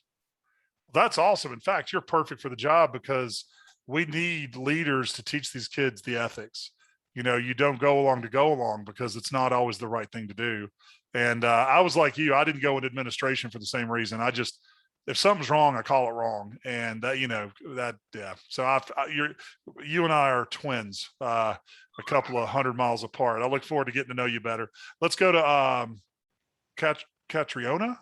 That's awesome. In fact, you're perfect for the job because we need leaders to teach these kids the ethics. You don't go along to go along because it's not always the right thing to do. And I was like you, I didn't go into administration for the same reason. If something's wrong, I call it wrong. And yeah. So you and I are twins, a couple of 100 miles apart. I look forward to getting to know you better. Let's go to Katrina.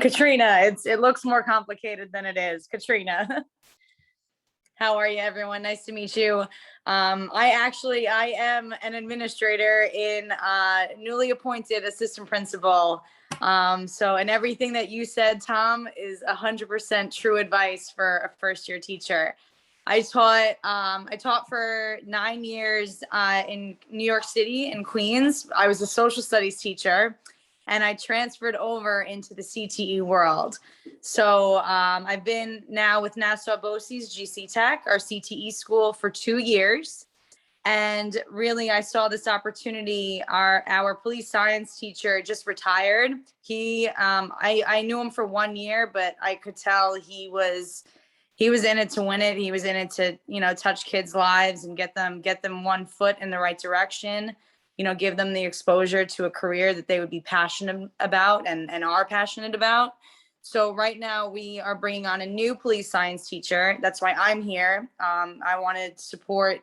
It looks more complicated than it is. Katrina. How are you, everyone? Nice to meet you. I am an administrator in newly appointed assistant principal. And everything that you said, Tom, is 100% true advice for a first-year teacher. I taught for 9 years in New York City in Queens. I was a social studies teacher, and I transferred over into the CTE world. So I've been now with Nassau BOCES GC Tech, our CTE school, for 2 years. And really, I saw this opportunity. Our police science teacher just retired. I knew him for 1 year, but I could tell he was in it to win it. He was in it to, touch kids' lives and get them 1 foot in the right direction. Give them the exposure to a career that they would be passionate about and are passionate about. So right now we are bringing on a new police science teacher. That's why I'm here. I want to support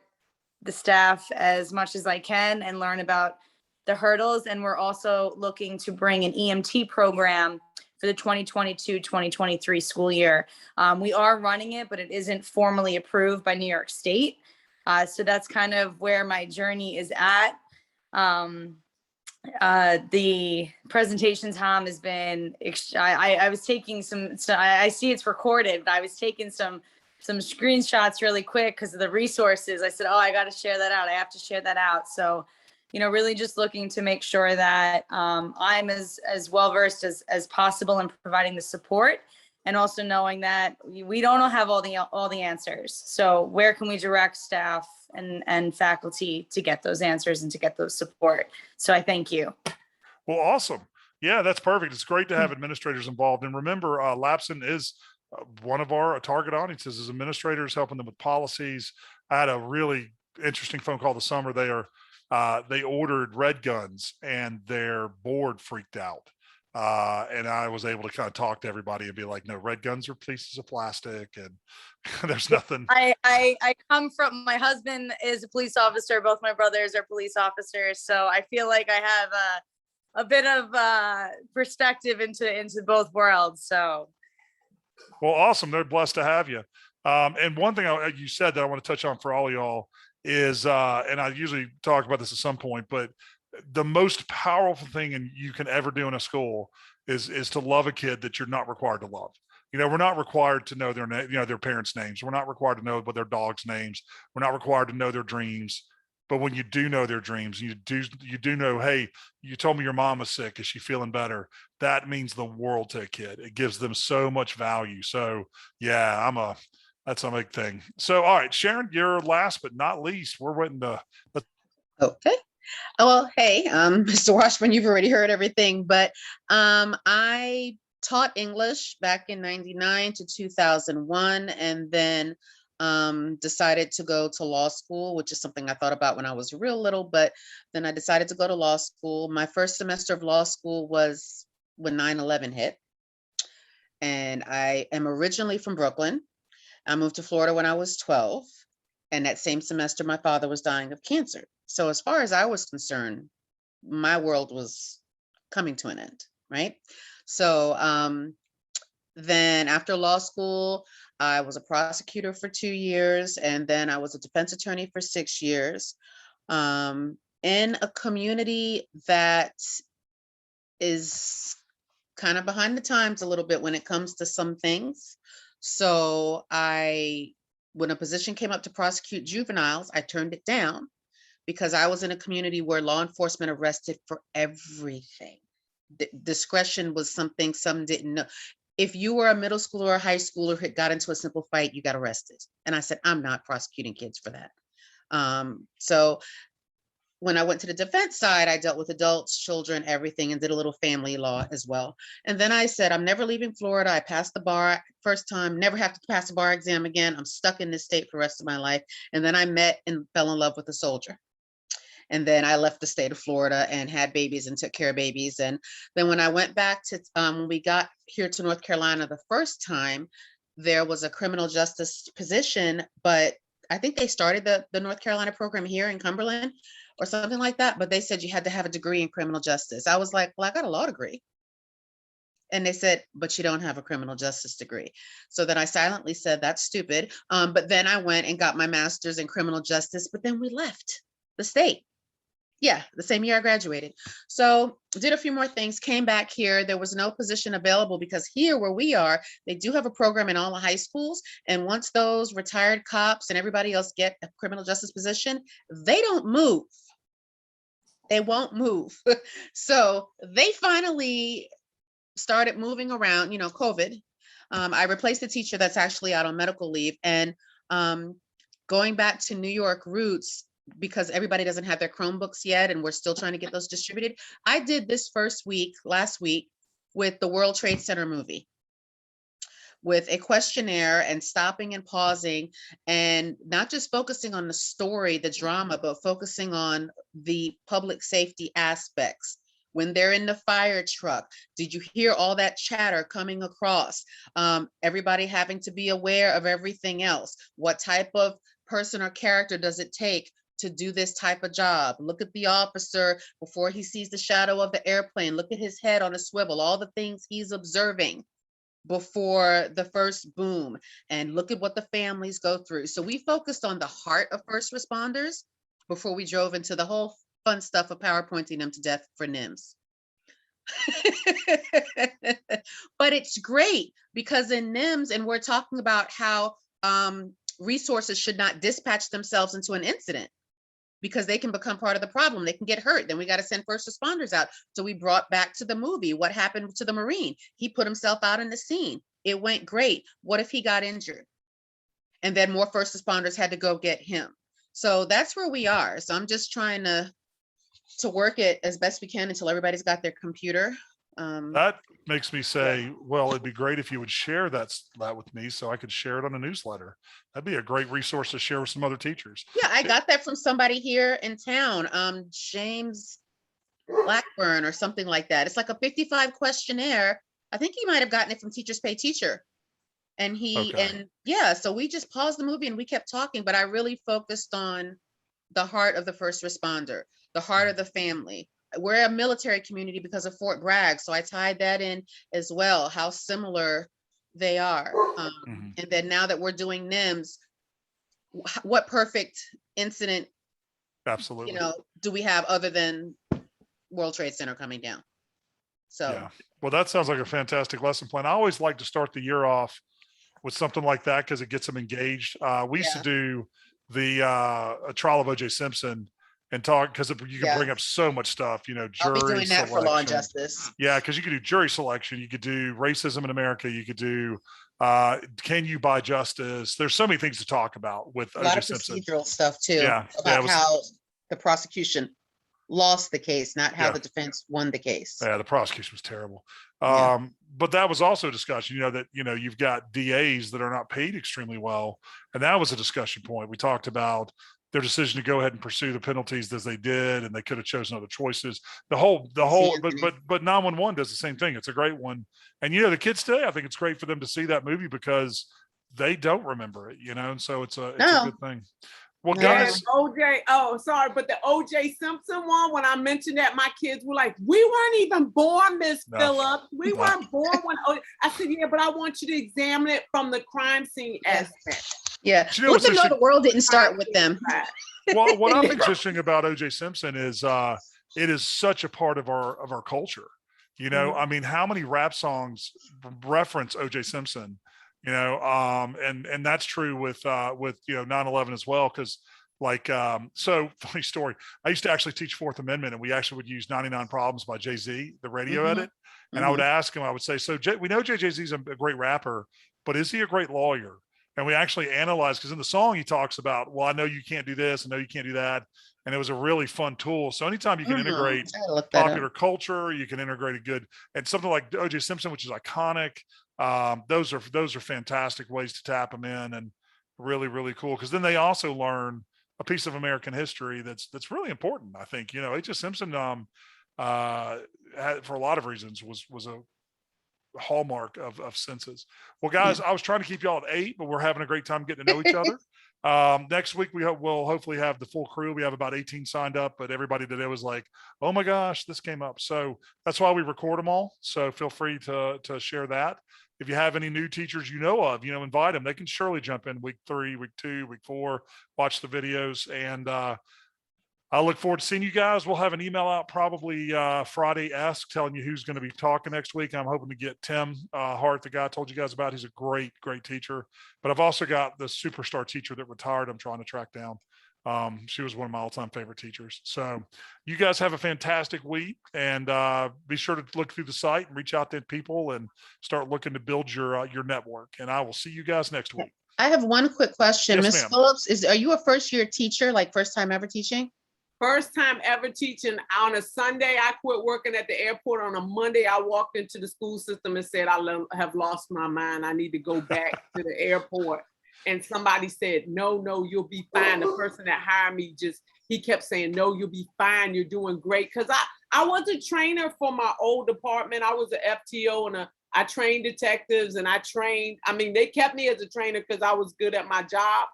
the staff as much as I can and learn about the hurdles. And we're also looking to bring an EMT program for the 2022-2023 school year. We are running it, but it isn't formally approved by New York State. So that's kind of where my journey is at. The presentation, Tom, has been, I was taking I see it's recorded, but I was taking some screenshots really quick because of the resources. I said, I got to share that out. I have to share that out. So, really just looking to make sure that I'm as well-versed as possible in providing the support, and also knowing that we don't have all the answers. So where can we direct staff and faculty to get those answers and to get those support? So I thank you. Well, awesome. Yeah, that's perfect. It's great to have administrators involved. And remember, Lapson is one of our target audiences is administrators, helping them with policies. I had a really interesting phone call this summer. They ordered red guns and their board freaked out. And I was able to kind of talk to everybody and be like, no, red guns are pieces of plastic and there's nothing. I come from, my husband is a police officer. Both my brothers are police officers. So I feel like I have a bit of perspective into both worlds. So Well, awesome. They're blessed to have you. And one thing you said that I want to touch on for all of y'all is, and I usually talk about this at some point, but the most powerful thing you can ever do in a school is to love a kid that you're not required to love. We're not required to know their parents' names. We're not required to know what their dogs' names. We're not required to know their dreams. But when you do know their dreams, you do know, hey, you told me your mom was sick. Is she feeling better? That means the world to a kid. It gives them so much value. So yeah, that's a big thing. So all right, Sharon, you're last but not least. We're waiting to Okay. Oh, well, hey, Mr. Washburn, you've already heard everything, but I taught English back in 99 to 2001, and then decided to go to law school, which is something I thought about when I was real little, but then I decided to go to law school. My first semester of law school was when 9/11 hit, and I am originally from Brooklyn. I moved to Florida when I was 12. And that same semester, my father was dying of cancer. So as far as I was concerned, my world was coming to an end, right? So then after law school, I was a prosecutor for 2 years, and then I was a defense attorney for 6 years, in a community that is kind of behind the times a little bit when it comes to some things. So when a position came up to prosecute juveniles, I turned it down because I was in a community where law enforcement arrested for everything. Discretion was something some didn't know. If you were a middle schooler or a high schooler who got into a simple fight, you got arrested. And I said, I'm not prosecuting kids for that. So when I went to the defense side, I dealt with adults, children, everything, and did a little family law as well. And then I said, I'm never leaving Florida. I passed the bar first time, never have to pass a bar exam again. I'm stuck in this state for the rest of my life. And then I met and fell in love with a soldier. And then I left the state of Florida and had babies and took care of babies. And then when I went back to, when we got here to North Carolina the first time, there was a criminal justice position, but I think they started the North Carolina program here in Cumberland or something like that. But they said you had to have a degree in criminal justice. I was like, well, I got a law degree. And they said, but you don't have a criminal justice degree. So then I silently said, that's stupid. But then I went and got my master's in criminal justice, but then we left the state. Yeah, the same year I graduated. So did a few more things, came back here. There was no position available because here where we are, they do have a program in all the high schools. And once those retired cops and everybody else get a criminal justice position, they don't move. They won't move. So they finally started moving around, COVID. I replaced the teacher that's actually out on medical leave, and going back to New York roots, because everybody doesn't have their Chromebooks yet, and we're still trying to get those distributed. I did this last week, with the World Trade Center movie, with a questionnaire and stopping and pausing and not just focusing on the story, the drama, but focusing on the public safety aspects. When they're in the fire truck, did you hear all that chatter coming across? Everybody having to be aware of everything else. What type of person or character does it take to do this type of job? Look at the officer before he sees the shadow of the airplane. Look at his head on a swivel, all the things he's observing before the first boom, and look at what the families go through. So we focused on the heart of first responders before we drove into the whole fun stuff of PowerPointing them to death for NIMS. But it's great because in NIMS, and we're talking about how resources should not dispatch themselves into an incident because they can become part of the problem. They can get hurt. Then we got to send first responders out. So we brought back to the movie, what happened to the Marine? He put himself out in the scene. It went great. What if he got injured? And then more first responders had to go get him. So that's where we are. So I'm just trying to work it as best we can until everybody's got their computer. That makes me say, well, it'd be great if you would share that with me so I could share it on a newsletter. That'd be a great resource to share with some other teachers. Yeah, I got that from somebody here in town, James Blackburn or something like that. It's like a 55 questionnaire. I think he might have gotten it from Teachers Pay Teacher. And so we just paused the movie and we kept talking, but I really focused on the heart of the first responder, the heart of the family. We're a military community because of Fort Bragg, so I tied that in as well, how similar they are. Mhm. And then now that we're doing NIMS, what perfect incident, Absolutely. do we have other than World Trade Center coming down? So Yeah. Well, that sounds like a fantastic lesson plan. I always like to start the year off with something like that because it gets them engaged. We used to Yeah. do the a trial of OJ Simpson and talk because you can bring up so much stuff, I'll be jury doing that for Law and selection. Justice. Yeah, because you could do jury selection, you could do racism in America, you could do can you buy justice? There's so many things to talk about with A lot OJ of Simpson. procedural stuff too, Yeah, about how the prosecution lost the case, not how Yeah. the defense won the case. Yeah, the prosecution was terrible. Yeah. But that was also a discussion, that, you've got DAs that are not paid extremely well. And that was a discussion point. We talked about their decision to go ahead and pursue the penalties as they did, and they could have chosen other choices. But 911 does the same thing. It's a great one. And, the kids today, I think it's great for them to see that movie because they don't remember it, and so it's a good thing. Well, guys, OJ, sorry, but the OJ Simpson one, when I mentioned that, my kids were like, we weren't even born, Miss Phillips. We weren't born when I said, yeah, but I want you to examine it from the crime scene aspect. Yeah. Let them know the world didn't start with them. Well, what I think is interesting about OJ Simpson is it is such a part of our culture. I mean, how many rap songs reference OJ Simpson? And that's true with 9/11 as well. Cause so funny story. I used to actually teach Fourth Amendment, and we actually would use 99 Problems by Jay-Z, the radio edit. And I would ask him, I would say, so we know Jay-Z's a great rapper, but is he a great lawyer? And we actually analyzed, because in the song he talks about, well, I know you can't do this, I know you can't do that. And it was a really fun tool. So anytime you can integrate popular culture, you can integrate and something like OJ Simpson, which is iconic. Those are fantastic ways to tap them in, and really, really cool. Because then they also learn a piece of American history that's really important. I think, OJ Simpson, for a lot of reasons was a hallmark of senses. Well, guys, I was trying to keep y'all at 8, but we're having a great time getting to know each other. Next week we'll hopefully have the full crew. We have about 18 signed up, but everybody today was like, oh my gosh, this came up. So that's why we record them all. So feel free to share that. If you have any new teachers of, invite them. They can surely jump in week 3, week 2, week 4, watch the videos. And I look forward to seeing you guys. We'll have an email out probably Friday-esque telling you who's going to be talking next week. I'm hoping to get Tim Hart, the guy I told you guys about. He's a great, great teacher. But I've also got the superstar teacher that retired I'm trying to track down. She was one of my all-time favorite teachers. So you guys have a fantastic week, and be sure to look through the site and reach out to people and start looking to build your network. And I will see you guys next week. I have one quick question. Yes, Ms. ma'am. Phillips, are you a first-year teacher, like first time ever teaching? First time ever teaching. On a Sunday, I quit working at the airport. On a Monday, I walked into the school system and said, I have lost my mind. I need to go back to the airport. And somebody said, no, you'll be fine. The person that hired me he kept saying, no, you'll be fine. You're doing great. Because I was a trainer for my old department. I was an FTO, and I trained detectives, and they kept me as a trainer because I was good at my job.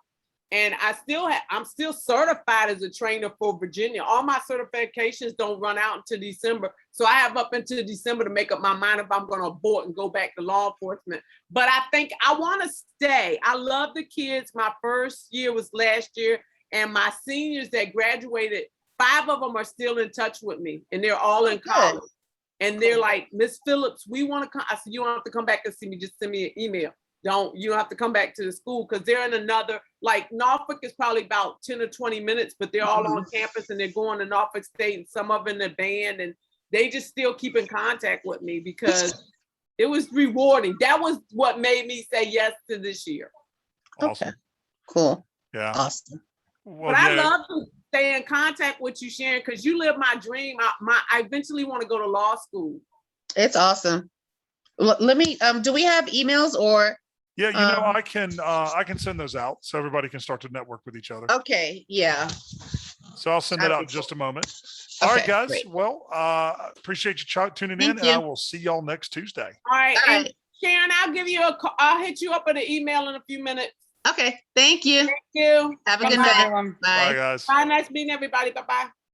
And I'm still certified as a trainer for Virginia. All my certifications don't run out until December. So I have up until December to make up my mind if I'm going to abort and go back to law enforcement. But I think I want to stay. I love the kids. My first year was last year. And my seniors that graduated, 5 of them are still in touch with me. And they're all in college. And they're like, Miss Phillips, we want to come. I said, you don't have to come back and see me. Just send me an email. You don't have to come back to the school, because they're in another, like Norfolk is probably about 10 or 20 minutes, but they're all on campus, and they're going to Norfolk State, and some of them in the band, and they just still keep in contact with me because it was rewarding. That was what made me say yes to this year. Awesome. Okay, cool. Yeah. Awesome. Well, I love to stay in contact with you, Sharon, because you live my dream. I eventually want to go to law school. It's awesome. Let me, do we have emails or? Yeah, I can send those out so everybody can start to network with each other. Okay, yeah. So I'll send that out in just a moment. All right, guys. Great. Well, appreciate you tuning in, and I will see y'all next Tuesday. All right. And Sharon, I'll hit you up with an email in a few minutes. Okay. Thank you. Thank you. Have a good night, everyone. Bye. Bye, guys. Bye. Nice meeting everybody. Bye-bye.